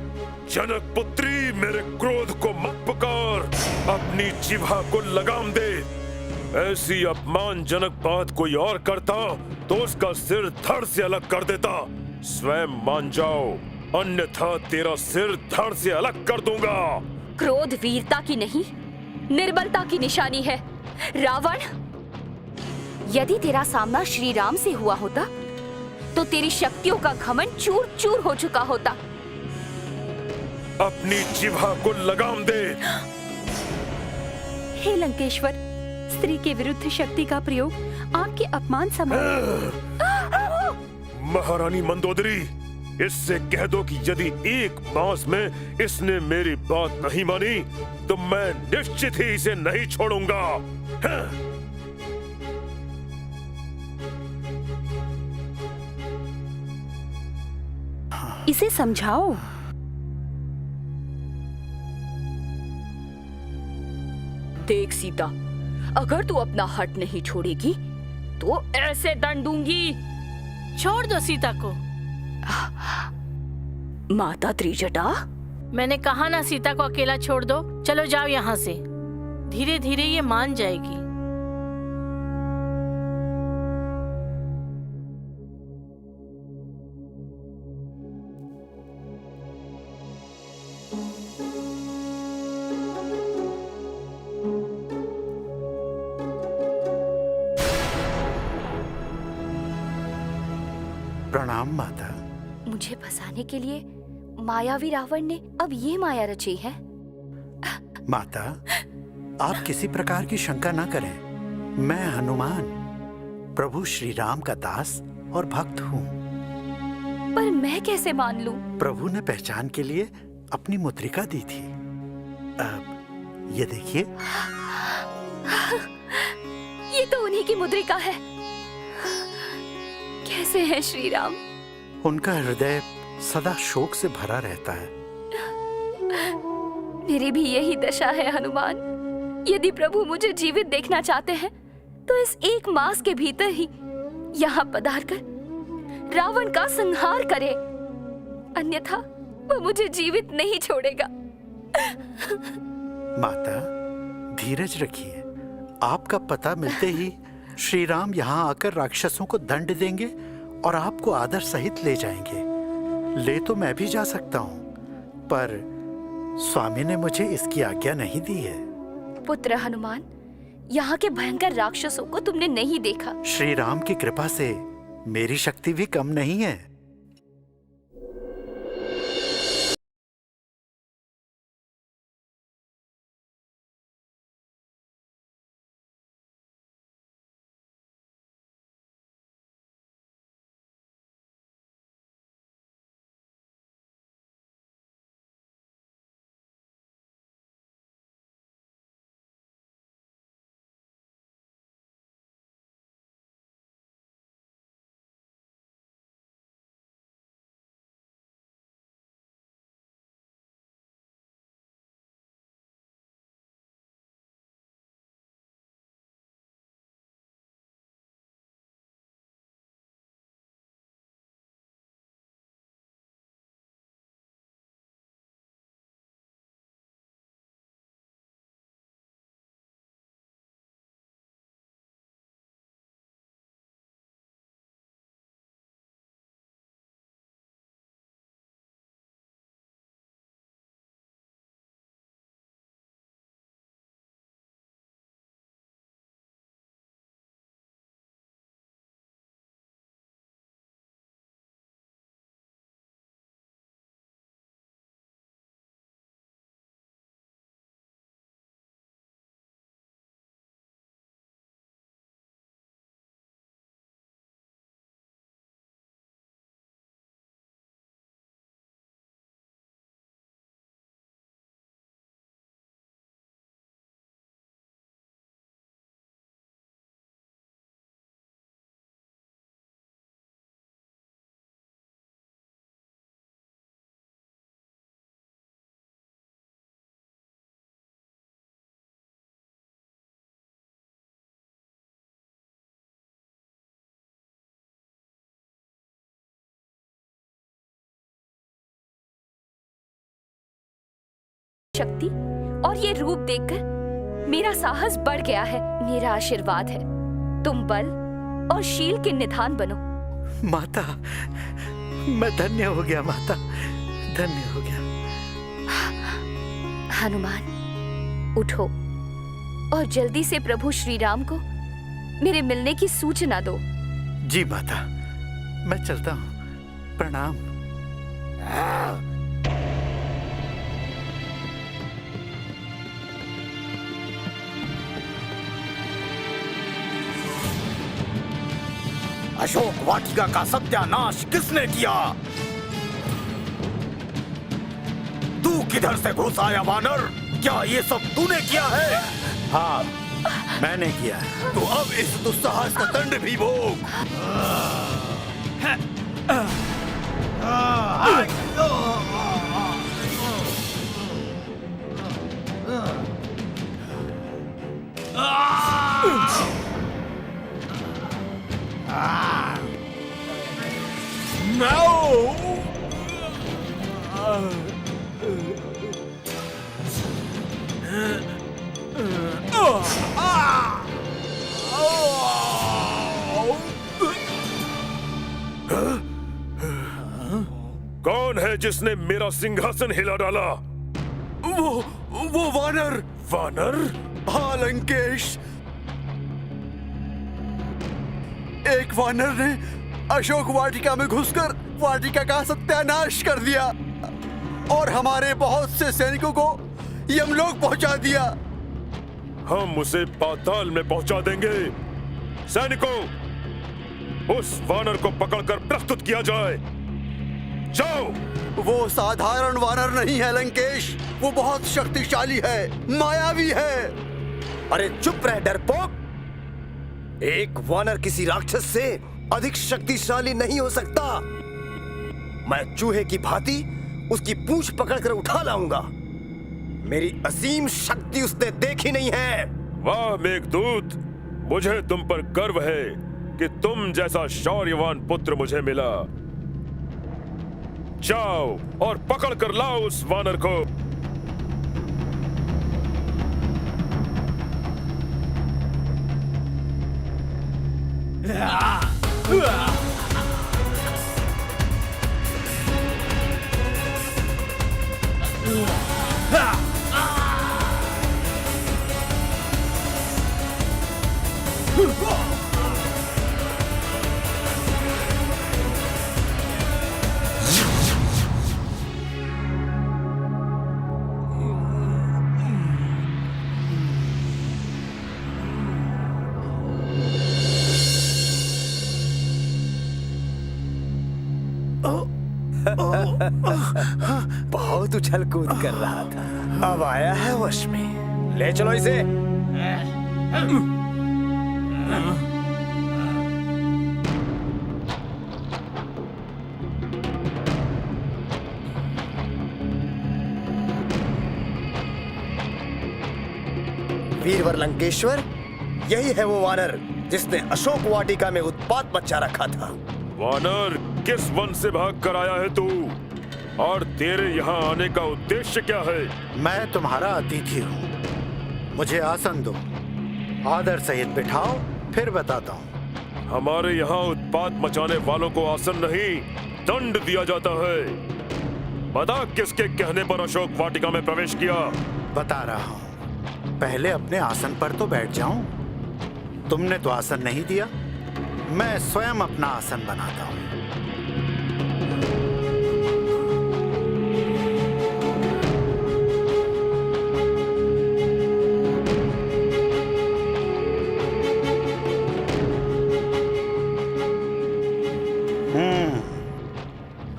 जनक पुत्री, मेरे क्रोध को मत पुकार, अपनी जिह्वा को लगाम दे। ऐसी अपमानजनक बात कोई और करता तो उसका सिर धड़ से अलग कर देता। स्वयं मान जाओ, अन्यथा तेरा सिर धड़ से अलग कर दूंगा। क्रोध वीरता की नहीं, निर्बलता की निशानी है। रावण, यदि तेरा सामना श्री राम से हुआ होता तो तेरी शक्तियों का घमंड चूर चूर हो चुका होता। अपनी जिह्वा को लगाम दे। हे लंकेश्वर, स्त्री के विरुद्ध शक्ति का प्रयोग आपके अपमान समान। महारानी मंदोदरी, इससे कह दो कि यदि एक मास में इसने मेरी बात नहीं मानी तो मैं निश्चित ही इसे नहीं छोड़ूंगा। इसे समझाओ। देख सीता, अगर तू अपना हट नहीं छोड़ेगी तो ऐसे दंड दूंगी। छोड़ दो सीता को। माता त्रिजटा, मैंने कहा ना सीता को अकेला छोड़ दो। चलो जाओ यहाँ से, धीरे धीरे ये मान जाएगी। प्रणाम माता। मुझे फंसाने के लिए मायावी रावण ने अब ये माया रची है। माता, आप किसी प्रकार की शंका न करें। मैं हनुमान, प्रभु श्री राम का दास और भक्त हूँ। पर मैं कैसे मान लूं? प्रभु ने पहचान के लिए अपनी मुद्रिका दी थी। अब ये देखिए। ये तो उन्हीं की मुद्रिका है। कैसे हैं श्री राम? उनका हृदय सदा शोक से भरा रहता है। मेरी भी यही दशा है हनुमान। यदि प्रभु मुझे जीवित देखना चाहते हैं तो इस एक मास के भीतर ही यहाँ पधार कर रावण का संहार करे, अन्यथा वो मुझे जीवित नहीं छोड़ेगा। माता, धीरज रखिए। आपका पता मिलते ही श्री राम यहाँ आकर राक्षसों को दंड देंगे और आपको आदर सहित ले जाएंगे। ले तो मैं भी जा सकता हूँ, पर स्वामी ने मुझे इसकी आज्ञा नहीं दी है। पुत्र हनुमान, यहाँ के भयंकर राक्षसों को तुमने नहीं देखा। श्री राम की कृपा से मेरी शक्ति भी कम नहीं है। शक्ति और ये रूप देखकर मेरा साहस बढ़ गया है। मेरा आशीर्वाद है, तुम बल और शील के निधान बनो। माता, मैं धन्य हो गया माता, धन्य हो गया। हनुमान, उठो और जल्दी से प्रभु श्री राम को मेरे मिलने की सूचना दो। जी माता, मैं चलता हूँ। प्रणाम। अशोक वाटिका का सत्यानाश किसने किया? तू किधर से घुस आया वानर? क्या ये सब तूने किया है? हाँ, मैंने किया है। तो अब इस दुस्साहस का दंड भी भोग। कौन है जिसने मेरा सिंहासन हिला डाला? वो वानर। वानर? हाँ लंकेश, एक वानर ने अशोक वाटिका में घुसकर वाटिका का सत्यानाश कर दिया और हमारे बहुत से सैनिकों को यमलोक पहुंचा दिया। हम उसे पाताल में पहुंचा देंगे। सैनिकों, उस वानर को पकड़कर प्रस्तुत किया जाए। जाओ। वो साधारण वानर नहीं है लंकेश, वो बहुत शक्तिशाली है, मायावी है। अरे चुप रह डरपोक। एक वानर किसी राक्षस से अधिक शक्तिशाली नहीं हो सकता। मैं चूहे की भांति उसकी पूंछ पकड़कर उठा लाऊंगा। मेरी असीम शक्ति उसने देखी नहीं है। वाह मेघदूत, मुझे तुम पर गर्व है कि तुम जैसा शौर्यवान पुत्र मुझे मिला। जाओ और पकड़ कर लाओ उस वानर को। बहुत उछल कूद कर रहा था, अब आया है वश में। ले चलो इसे। वीरवर लंकेश्वर, यही है वो वानर जिसने अशोक वाटिका में उत्पात मचा रखा था। वानर, किस वन से भाग कर आया है तू? और तेरे यहाँ आने का उद्देश्य क्या है? मैं तुम्हारा अतिथि हूँ, मुझे आसन दो, आदर सहित बिठाओ, फिर बताता हूँ। हमारे यहाँ उत्पात मचाने वालों को आसन नहीं, दंड दिया जाता है। बता किसके कहने पर अशोक वाटिका में प्रवेश किया? बता रहा हूँ, पहले अपने आसन पर तो बैठ जाऊं। तुमने तो आसन नहीं दिया, मैं स्वयं अपना आसन बनाता हूँ।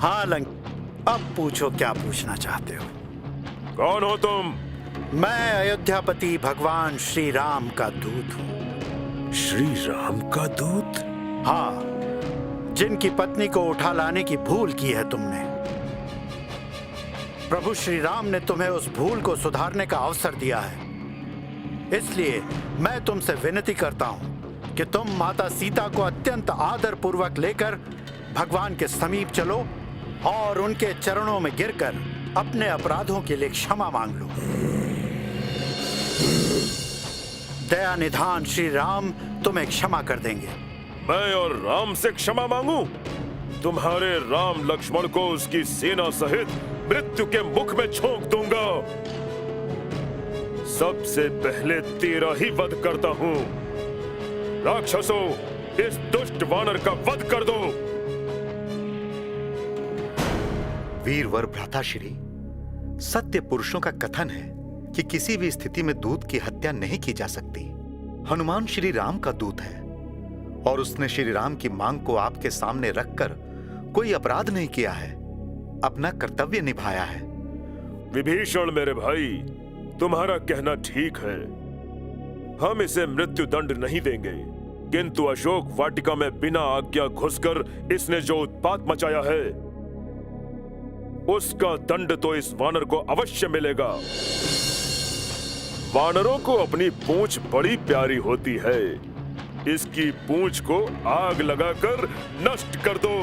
हाँ लंक, अब पूछो क्या पूछना चाहते हो। कौन हो तुम? मैं अयोध्यापति भगवान श्री राम का दूत हूँ। श्री राम का दूत? हाँ, जिनकी पत्नी को उठा लाने की भूल की है तुमने। प्रभु श्री राम ने तुम्हें उस भूल को सुधारने का अवसर दिया है, इसलिए मैं तुमसे विनती करता हूँ कि तुम माता सीता को अत्यंत आदर पूर्वक लेकर भगवान के समीप चलो और उनके चरणों में गिरकर अपने अपराधों के लिए क्षमा मांग लो। दया निधान श्री राम तुम्हें क्षमा कर देंगे। मैं और राम से क्षमा मांगू? तुम्हारे राम लक्ष्मण को उसकी सेना सहित मृत्यु के मुख में झोंक दूंगा। सबसे पहले तेरा ही वध करता हूँ। राक्षसों, इस दुष्ट वानर का वध कर दो। वीरवर भ्राताश्री, सत्य पुरुषों का कथन है कि किसी भी स्थिति में दूत की हत्या नहीं की जा सकती। हनुमान श्री राम का दूत है और उसने श्री राम की मांग को आपके सामने रखकर कोई अपराध नहीं किया है, अपना कर्तव्य निभाया है। विभीषण मेरे भाई, तुम्हारा कहना ठीक है। हम इसे मृत्यु दंड नहीं देंगे, किंतु अशोक वाटिका में बिना आज्ञा घुसकर इसने जो उत्पात मचाया है, उसका दंड तो इस वानर को अवश्य मिलेगा। वानरों को अपनी पूंछ बड़ी प्यारी होती है। इसकी पूंछ को आग लगाकर नष्ट कर दो।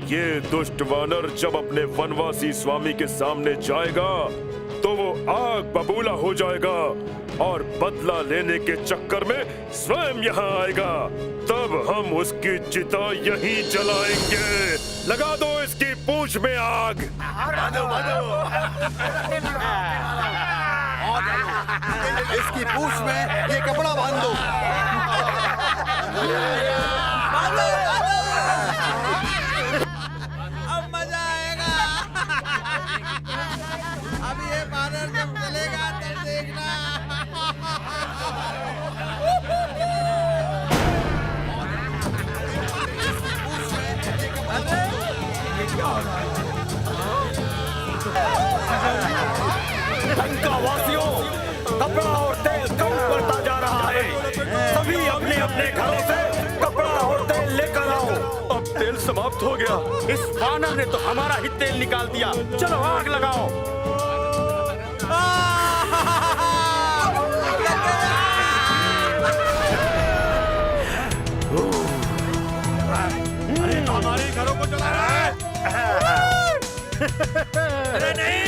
ये दुष्ट वानर जब अपने वनवासी स्वामी के सामने जाएगा तो वो आग बबूला हो जाएगा और बदला लेने के चक्कर में स्वयं यहाँ आएगा। तब हम उसकी चिता यहीं जलाएंगे। लगा दो इसकी पूंछ में आग। इसकी पूंछ में ये कपड़ा बांध दो। अब मजा आएगा। अब ये बानर जब चलेगा तब देखना। लंका वासियों, कपड़ा और तेल कम पड़ता जा रहा है। सभी अपने अपने घरों से कपड़ा और तेल लेकर आओ। अब तेल समाप्त हो गया। इस वानर ने तो हमारा ही तेल निकाल दिया। चलो आग लगाओ। अरे तो हमारे घरों को जला रहा है। अरे नहीं।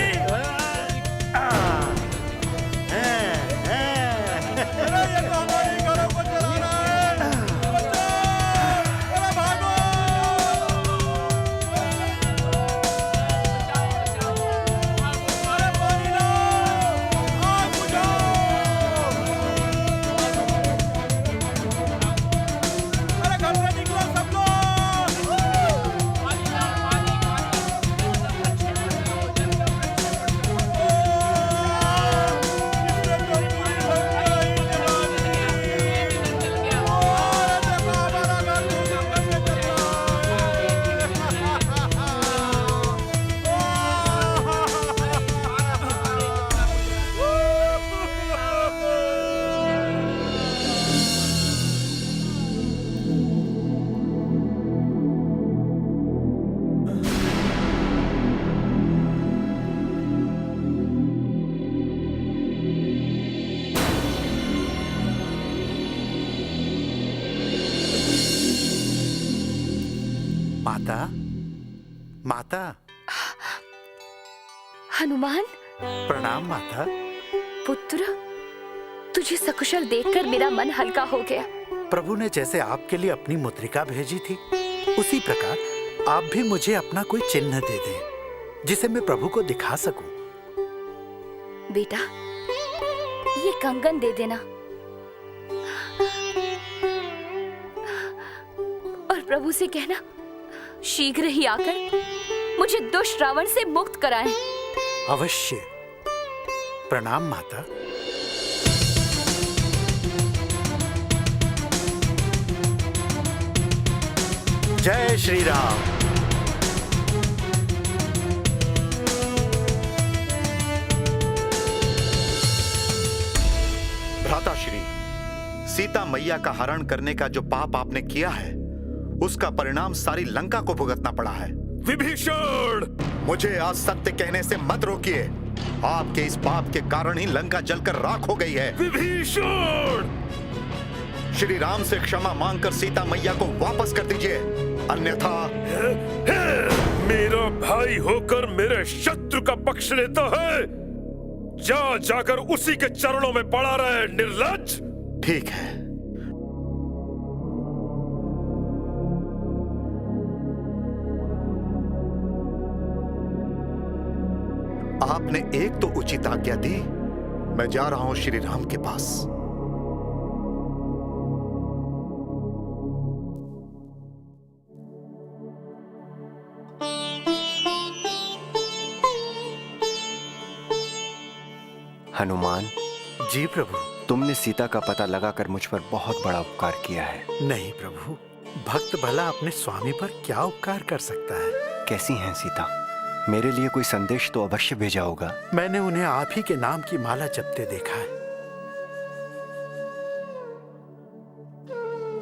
माता, माता। हनुमान। प्रणाम माता। पुत्र, तुझे सकुशल देखकर मेरा मन हल्का हो गया। प्रभु ने जैसे आपके लिए अपनी मुद्रिका भेजी थी, उसी प्रकार आप भी मुझे अपना कोई चिन्ह दे दें, जिसे मैं प्रभु को दिखा सकूं। बेटा, ये कंगन दे देना और प्रभु से कहना शीघ्र ही आकर मुझे दुष्ट रावण से मुक्त कराएं। अवश्य। प्रणाम माता। जय श्री राम। भ्राताश्री, सीता मैया का हरण करने का जो पाप आपने किया है, उसका परिणाम सारी लंका को भुगतना पड़ा है। विभीषण! मुझे आज सत्य कहने से मत रोकिए। आपके इस पाप के कारण ही लंका जलकर राख हो गई है। विभीषण! श्री राम से क्षमा मांगकर सीता मैया को वापस कर दीजिए, अन्यथा मेरा भाई होकर मेरे शत्रु का पक्ष लेता है? जाकर उसी के चरणों में पड़ा रहे, निर्लज्ज। ठीक है। आपने एक तो उचित आज्ञा दी, मैं जा रहा हूं श्री राम के पास। हनुमान जी प्रभु। तुमने सीता का पता लगाकर मुझ पर बहुत बड़ा उपकार किया है। नहीं प्रभु, भक्त भला अपने स्वामी पर क्या उपकार कर सकता है। कैसी हैं सीता? मेरे लिए कोई संदेश तो अवश्य भेजा होगा। मैंने उन्हें आप ही के नाम की माला जपते देखा है।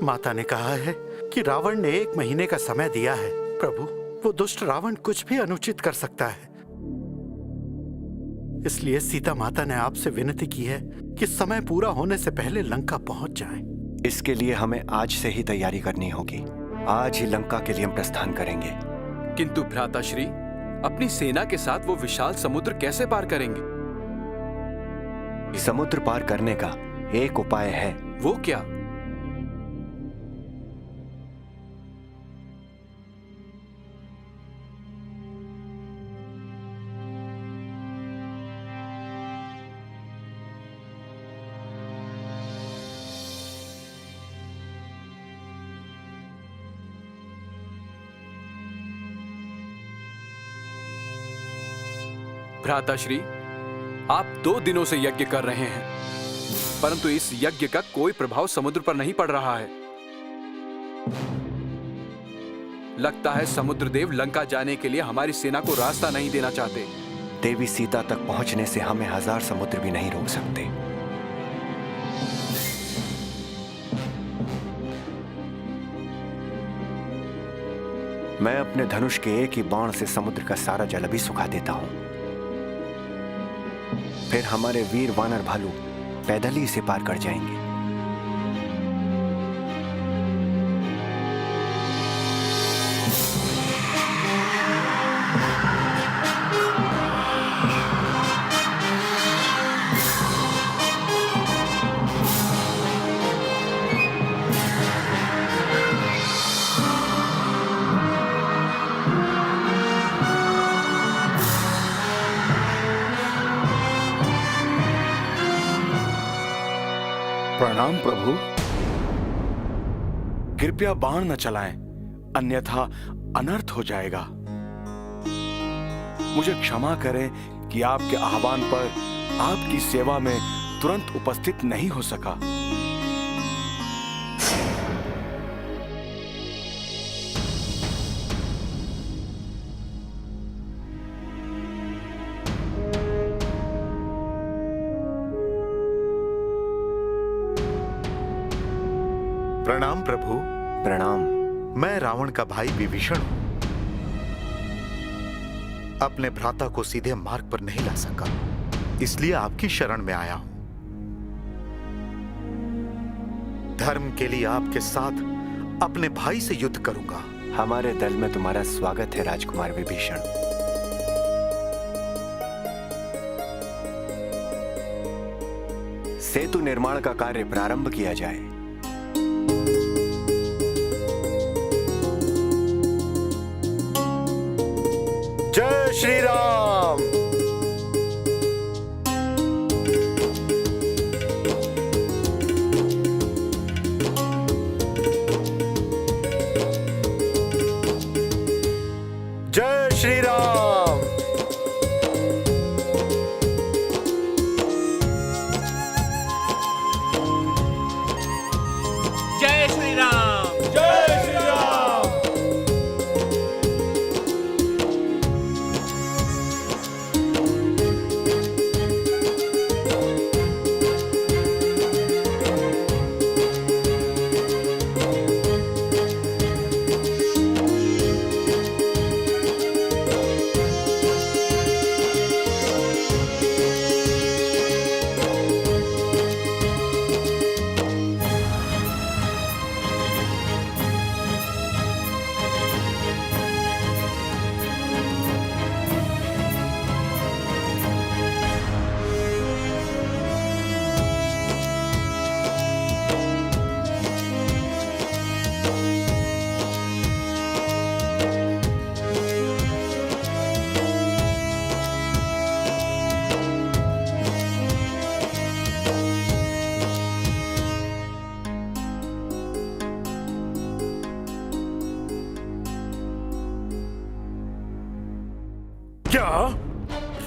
माता ने कहा है कि रावण ने 1 महीने का समय दिया है। प्रभु, वो दुष्ट रावण कुछ भी अनुचित कर सकता है। इसलिए सीता माता ने आपसे विनती की है कि समय पूरा होने से पहले लंका पहुंच जाएं। इसके लिए हमें आज से ही तैयारी करनी होगी। आज ही लंका के लिए हम प्रस्थान करेंगे। किंतु भ्राताश्री, अपनी सेना के साथ वो विशाल समुद्र कैसे पार करेंगे? समुद्र पार करने का एक उपाय है। वो क्या? भ्राताश्री, आप 2 दिनों से यज्ञ कर रहे हैं, परंतु इस यज्ञ का कोई प्रभाव समुद्र पर नहीं पड़ रहा है। लगता है समुद्र देव लंका जाने के लिए हमारी सेना को रास्ता नहीं देना चाहते। देवी सीता तक पहुंचने से हमें 1000 समुद्र भी नहीं रोक सकते। मैं अपने धनुष के एक ही बाण से समुद्र का सारा जल भी सुखा देता हूं। फिर हमारे वीर वानर भालू पैदल ही इसे पार कर जाएंगे। प्रणाम प्रभु। कृपया बाण न चलाएं, अन्यथा अनर्थ हो जाएगा। मुझे क्षमा करें कि आपके आह्वान पर आपकी सेवा में तुरंत उपस्थित नहीं हो सका। प्रणाम प्रभु। प्रणाम। मैं रावण का भाई विभीषण हूं। अपने भ्राता को सीधे मार्ग पर नहीं ला सका, इसलिए आपकी शरण में आया हूं। धर्म के लिए आपके साथ अपने भाई से युद्ध करूंगा। हमारे दल में तुम्हारा स्वागत है राजकुमार विभीषण। सेतु निर्माण का कार्य प्रारंभ किया जाए। जय श्री राम। जय श्री राम। जय श्री राम। जय श्री राम।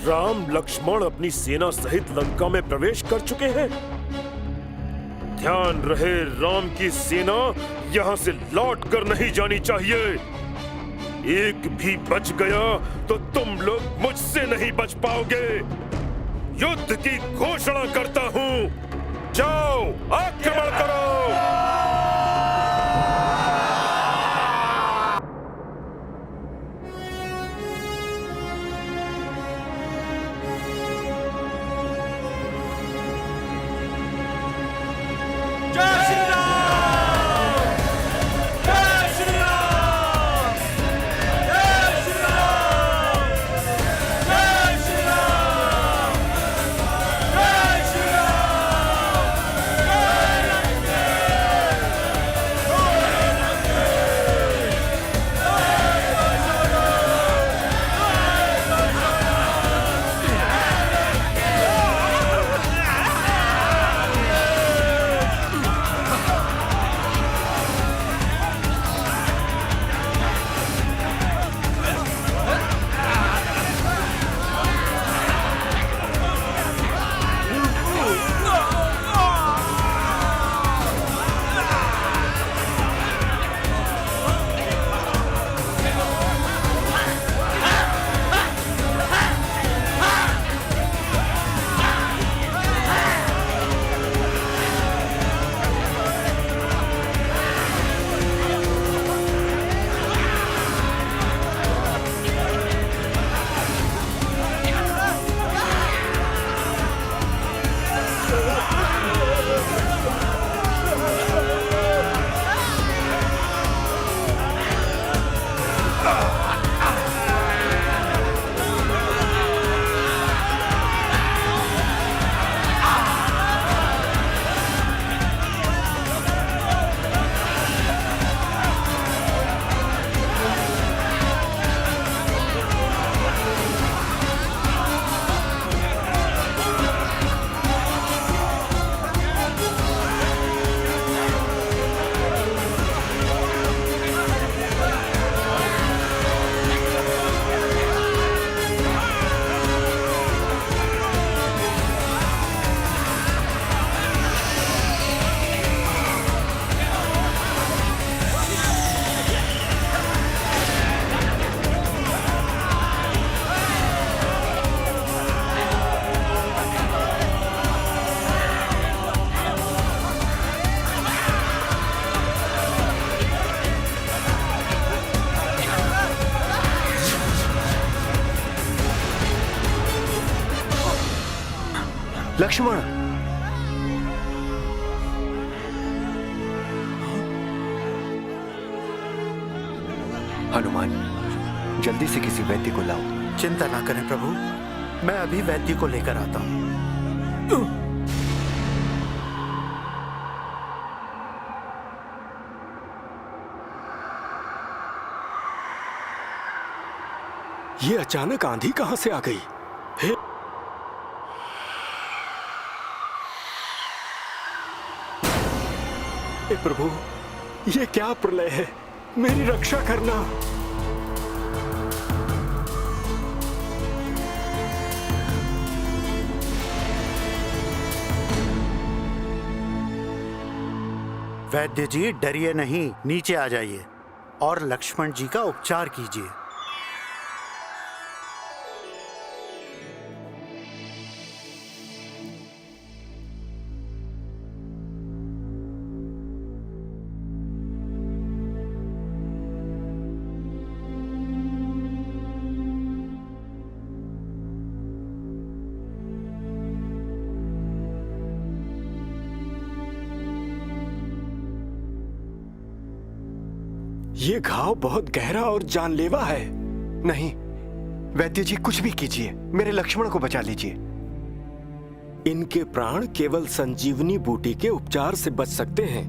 राम लक्ष्मण अपनी सेना सहित लंका में प्रवेश कर चुके हैं। ध्यान रहे, राम की सेना यहाँ से लौट कर नहीं जानी चाहिए। एक भी बच गया तो तुम लोग मुझसे नहीं बच पाओगे। युद्ध की घोषणा करता हूँ, जाओ आक्रमण करो। लक्ष्मण, हनुमान, जल्दी से किसी वैद्य को लाओ। चिंता ना करें प्रभु, मैं अभी वैद्य को लेकर आता हूँ। ये अचानक आंधी कहां से आ गई? हे प्रभु, ये क्या प्रलय है? मेरी रक्षा करना। वैद्य जी, डरिए नहीं, नीचे आ जाइए और लक्ष्मण जी का उपचार कीजिए। ये घाव बहुत गहरा और जानलेवा है। नहीं, वैद्य जी कुछ भी कीजिए, मेरे लक्ष्मण को बचा लीजिए। इनके प्राण केवल संजीवनी बूटी के उपचार से बच सकते हैं,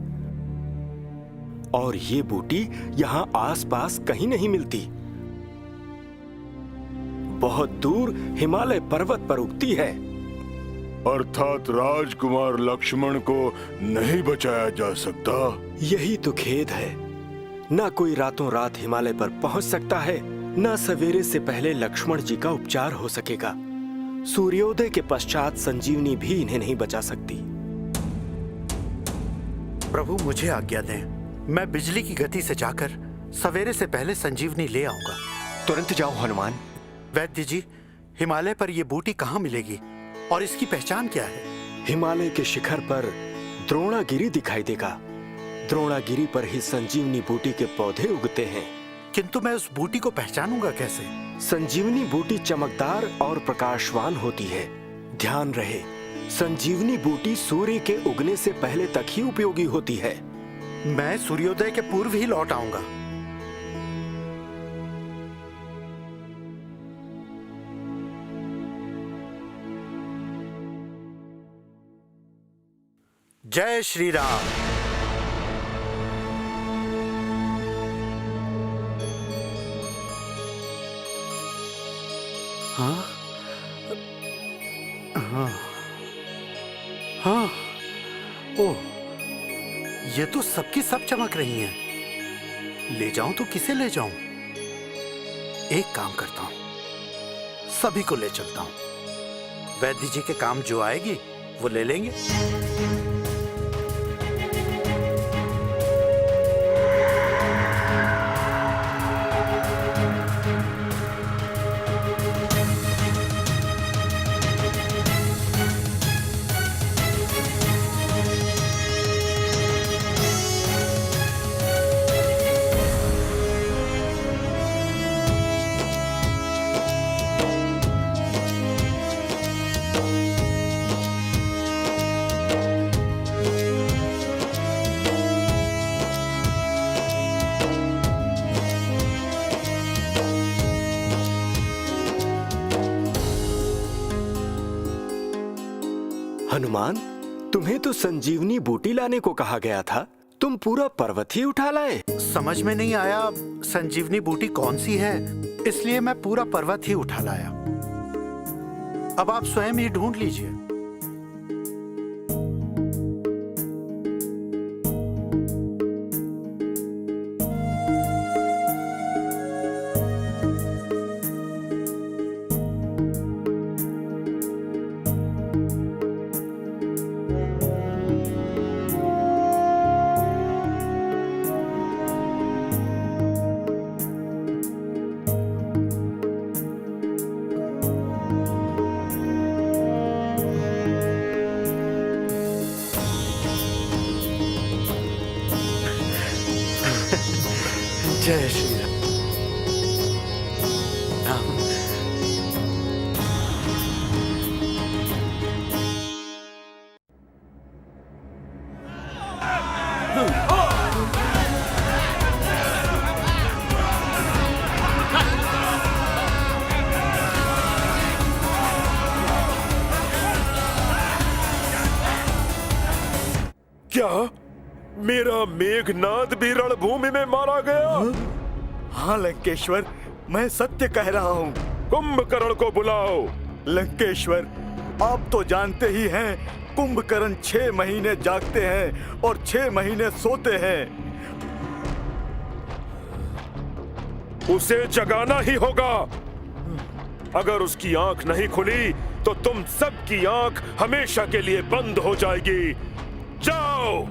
और ये बूटी यहाँ आसपास कहीं नहीं मिलती। बहुत दूर हिमालय पर्वत पर उगती है। अर्थात राजकुमार लक्ष्मण को नहीं बचाया जा सकता। यही तो खेद है। ना कोई रातों रात हिमालय पर पहुंच सकता है, ना सवेरे से पहले लक्ष्मण जी का उपचार हो सकेगा। सूर्योदय के पश्चात संजीवनी भी इन्हें नहीं बचा सकती। प्रभु मुझे आज्ञा दें, मैं बिजली की गति से जाकर सवेरे से पहले संजीवनी ले आऊंगा। तुरंत जाओ हनुमान। वैद्य जी, हिमालय पर यह बूटी कहाँ मिलेगी और इसकी पहचान क्या है? हिमालय के शिखर पर द्रोणागिरी दिखाई देगा। द्रोणागिरी पर ही संजीवनी बूटी के पौधे उगते हैं। किंतु मैं उस बूटी को पहचानूंगा कैसे? संजीवनी बूटी चमकदार और प्रकाशवान होती है। ध्यान रहे, संजीवनी बूटी सूर्य के उगने से पहले तक ही उपयोगी होती है। मैं सूर्योदय के पूर्व ही लौट आऊंगा। जय श्री राम। हाँ हाँ हाँ, ओह, ये तो सबकी सब चमक रही हैं। ले जाऊं तो किसे ले जाऊं? एक काम करता हूं, सभी को ले चलता हूं। वैद्य जी के काम जो आएगी वो ले लेंगे। हनुमान, तुम्हें तो संजीवनी बूटी लाने को कहा गया था, तुम पूरा पर्वत ही उठा लाए। समझ में नहीं आया संजीवनी बूटी कौन सी है, इसलिए मैं पूरा पर्वत ही उठा लाया। अब आप स्वयं ही ढूंढ लीजिए। जय श्री राम। क्या मेरा मेघनाद भी रणभूमि में मारा गया? हाँ लंकेश्वर, मैं सत्य कह रहा हूँ। कुंभकर्ण को बुलाओ। लंकेश्वर, आप तो जानते ही हैं, कुंभकर्ण 6 महीने जागते हैं और 6 महीने सोते हैं। उसे जगाना ही होगा। अगर उसकी आंख नहीं खुली तो तुम सबकी आंख हमेशा के लिए बंद हो जाएगी। जाओ।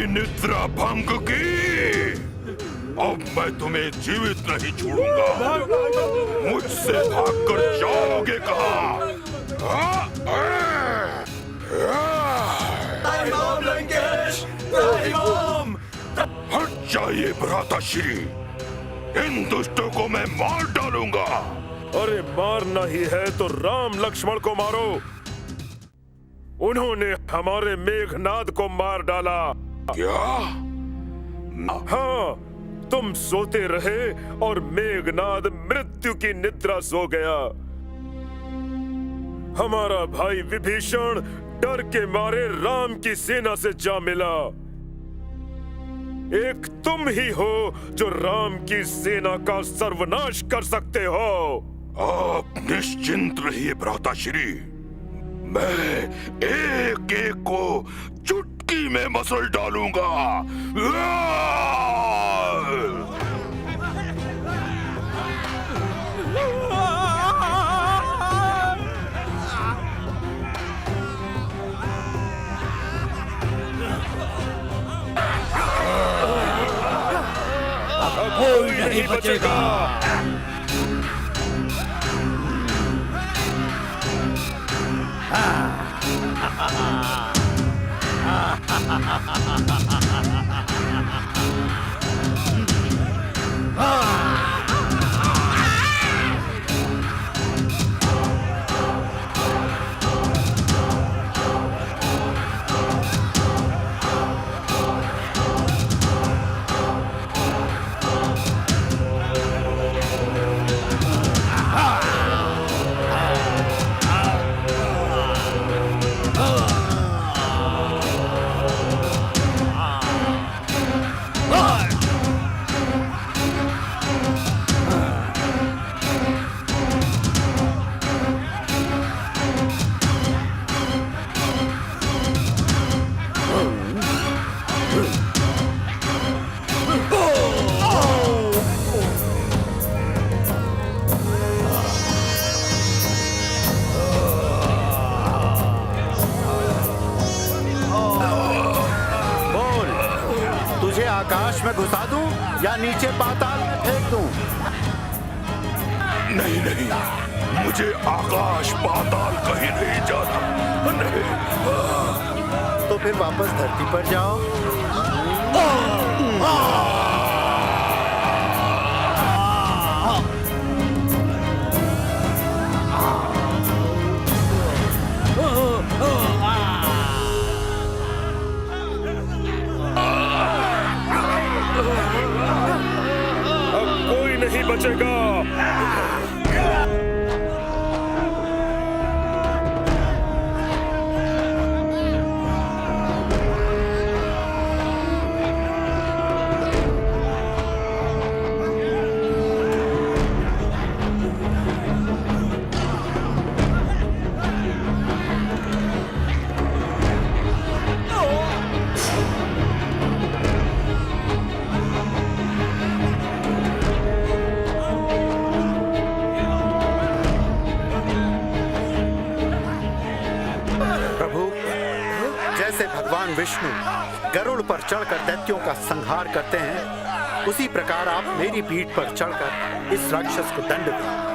निद्रा भंग की, अब मैं तुम्हें जीवित नहीं छोड़ूंगा। मुझसे भागकर जाओगे कहाँ? हट जाइए भ्राताश्री, इन दुष्टों को मैं मार डालूंगा। अरे मारना ही है तो राम लक्ष्मण को मारो। उन्होंने हमारे मेघनाद को मार डाला। क्या? हाँ, तुम सोते रहे और मेघनाद मृत्यु की निद्रा सो गया। हमारा भाई विभीषण डर के मारे राम की सेना से जा मिला। एक तुम ही हो जो राम की सेना का सर्वनाश कर सकते हो। आप निश्चिंत रहिए भ्राताश्री, मैं एक एक को चुटकी में मसल डालूंगा। कोई नहीं बचेगा। आकाश में घुसा दूं या नीचे पाताल में फेंक दूं? नहीं नहीं, मुझे आकाश पाताल कहीं नहीं जाना। नहीं। तो फिर वापस धरती पर जाओ। नहीं बचेगा। भगवान विष्णु गरुड़ पर चढ़कर दैत्यों का संहार करते हैं, उसी प्रकार आप मेरी पीठ पर चढ़कर इस राक्षस को दंड दें।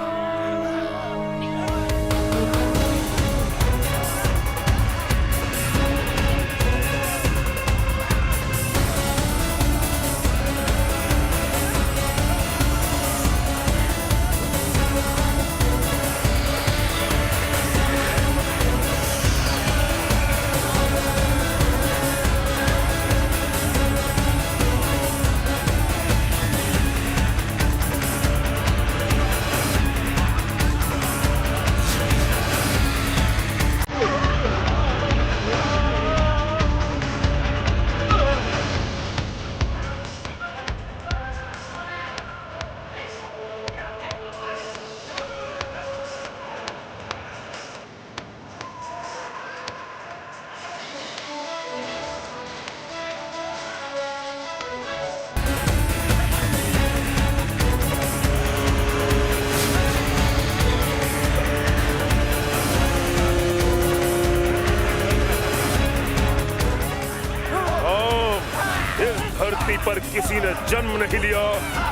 धरती पर किसी ने जन्म नहीं लिया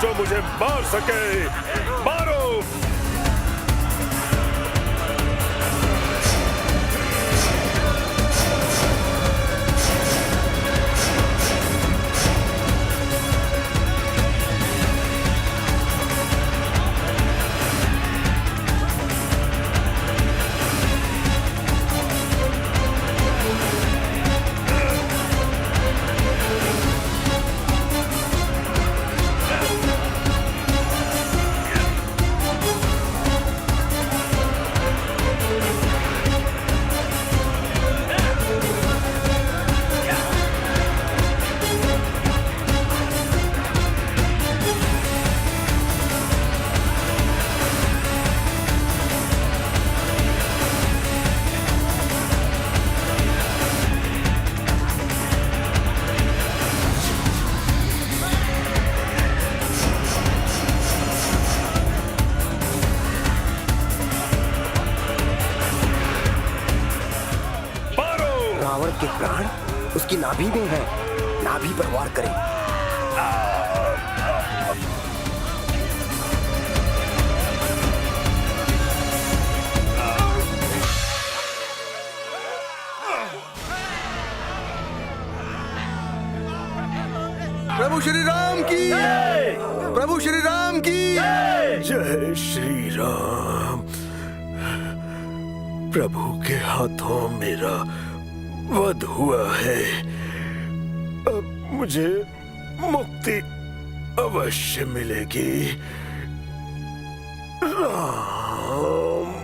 जो मुझे मार सके। मारो! उसके प्राण उसकी नाभि में हैं। नाभि पर वार करें। प्रभु श्री राम की जय। प्रभु श्री राम की जय। जय श्री राम। प्रभु के हाथों मेरा वध हुआ है। अब मुझे मुक्ति अवश्य मिलेगी। राम।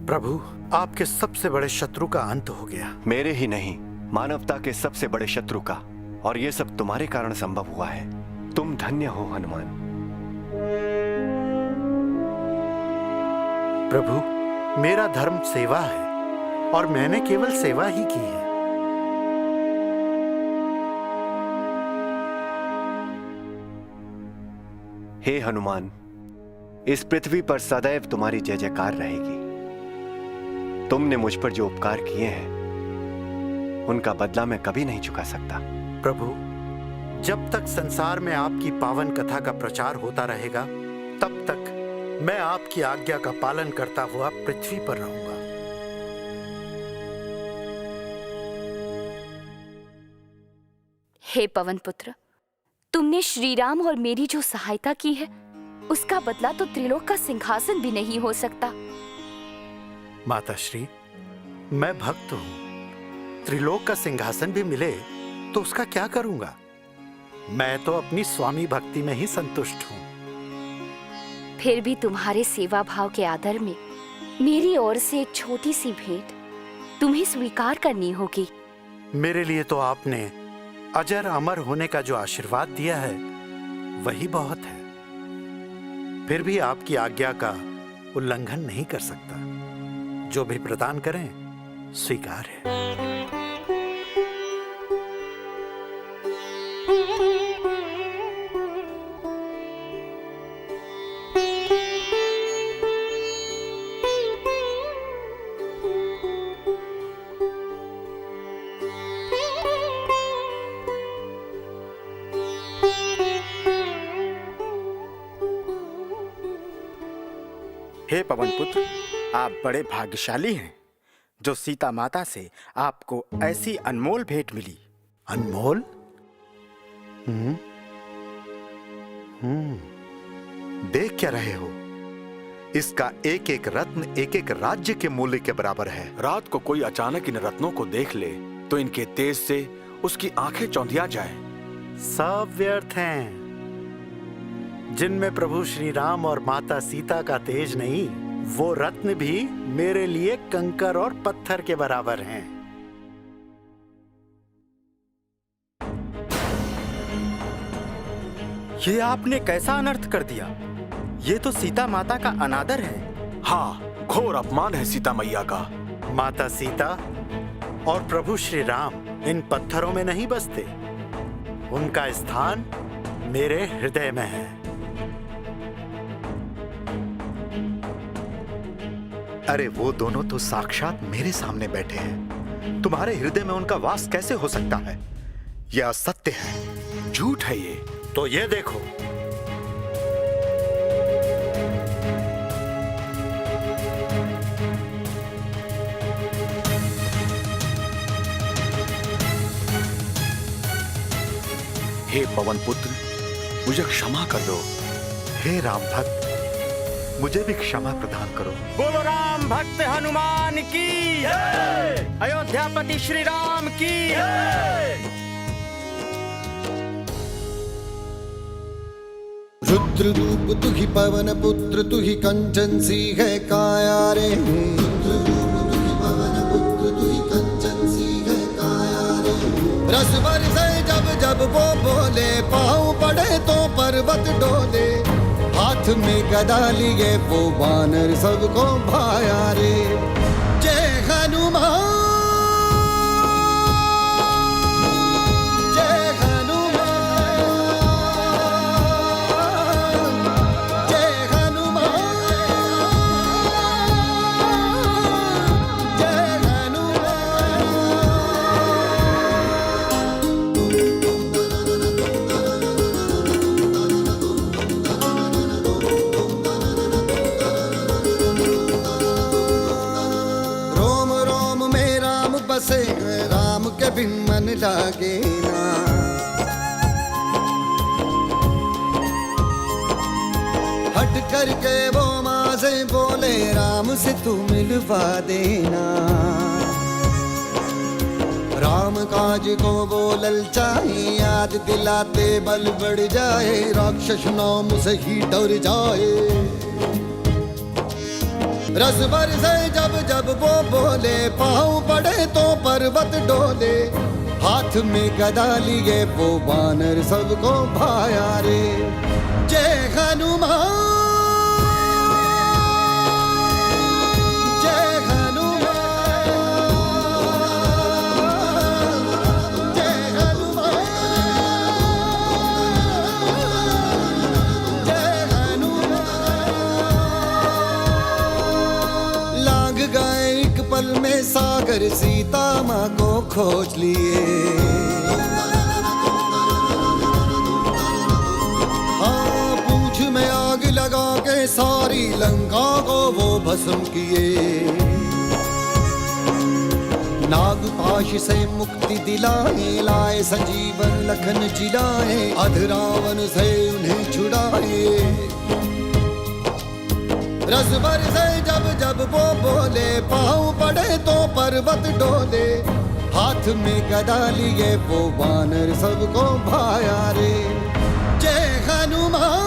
प्रभु, आपके सबसे बड़े शत्रु का अंत हो गया। मेरे ही नहीं, मानवता के सबसे बड़े शत्रु का। और ये सब तुम्हारे कारण संभव हुआ है। तुम धन्य हो हनुमान। प्रभु, मेरा धर्म सेवा है और मैंने केवल सेवा ही की है। हे हनुमान, इस पृथ्वी पर सदैव तुम्हारी जय जयकार रहेगी। तुमने मुझ पर जो उपकार किए हैं उनका बदला मैं कभी नहीं चुका सकता। प्रभु, जब तक संसार में आपकी पावन कथा का प्रचार होता रहेगा, तब तक मैं आपकी आज्ञा का पालन करता हुआ पृथ्वी पर रहूंगा। हे पवन पुत्र, तुमने श्री राम और मेरी जो सहायता की है, उसका बदला तो त्रिलोक का सिंहासन भी नहीं हो सकता। माता श्री, मैं भक्त हूं। त्रिलोक का सिंहासन भी मिले तो उसका क्या करूंगा? मैं तो अपनी स्वामी भक्ति में ही संतुष्ट हूं। फिर भी तुम्हारे सेवा भाव के आदर में मेरी ओर से एक छोटी सी भेंट तुम्हें स्वीकार करनी होगी। मेरे लिए तो आपने अजर अमर होने का जो आशीर्वाद दिया है वही बहुत है। फिर भी आपकी आज्ञा का उल्लंघन नहीं कर सकता। जो भी प्रदान करें स्वीकार है। हे पवन पुत्र, आप बड़े भाग्यशाली हैं जो सीता माता से आपको ऐसी अनमोल भेंट मिली। अनमोल? देख क्या रहे हो? इसका एक एक रत्न एक एक राज्य के मूल्य के बराबर है। रात को कोई अचानक इन रत्नों को देख ले तो इनके तेज से उसकी आंखें चौंधिया जाए। सब व्यर्थ हैं। जिनमें प्रभु श्री राम और माता सीता का तेज नहीं, वो रत्न भी मेरे लिए कंकर और पत्थर के बराबर हैं। ये आपने कैसा अनर्थ कर दिया? ये तो सीता माता का अनादर है। हाँ, घोर अपमान है सीता मैया का। माता सीता और प्रभु श्री राम इन पत्थरों में नहीं बसते। उनका स्थान मेरे हृदय में है। अरे वो दोनों तो साक्षात मेरे सामने बैठे हैं। तुम्हारे हृदय में उनका वास कैसे हो सकता है? यह असत्य है, झूठ है ये। तो ये देखो, हे पवन पुत्र, मुझे क्षमा कर दो। हे राम भक्त, मुझे भी क्षमा प्रदान करो। बोलो राम भक्त हनुमान की जय। अयोध्यापति श्री राम की जय। रुद्र रूप तू ही पवन पुत्र, तू ही कंचन सी है काया रे। रुद्र रूप तू ही पवन पुत्र, तू ही कंचन सी है काया रे। रस बरसे जब जब वो बोले, पाँव पड़े तो पर्वत डोले। हाथ में गदा लिए वो वानर सबको भाया रे। जय लागे ना। हट करके वो माँ से बोले राम से तू मिलवा देना। राम काज को वो ललचाए, याद दिलाते बल बढ़ जाए, राक्षस नाम से ही डर जाए। रस बरसे जब जब वो बोले, पाँव पड़े तो पर्वत डोले। हाथ में गदा लिए वो वानर सबको भाया रे। जय हनुमान जय हनुमान जय हनुमान जय हनुमान। लाग गए एक पल में सागर, सीता माँ को खोज लिए। लगा के सारी लंका को वो भस्म किए। नागपाश से मुक्ति दिलाए, लाए संजीवन लखन जिलाए, अधरावन से उन्हें छुड़ाए। रस बरसे जब जब वो बोले, पाँव पड़े तो पर्वत डोले। हाथ में गदा लिए वो वानर सबको भाया रे। जय हनुमान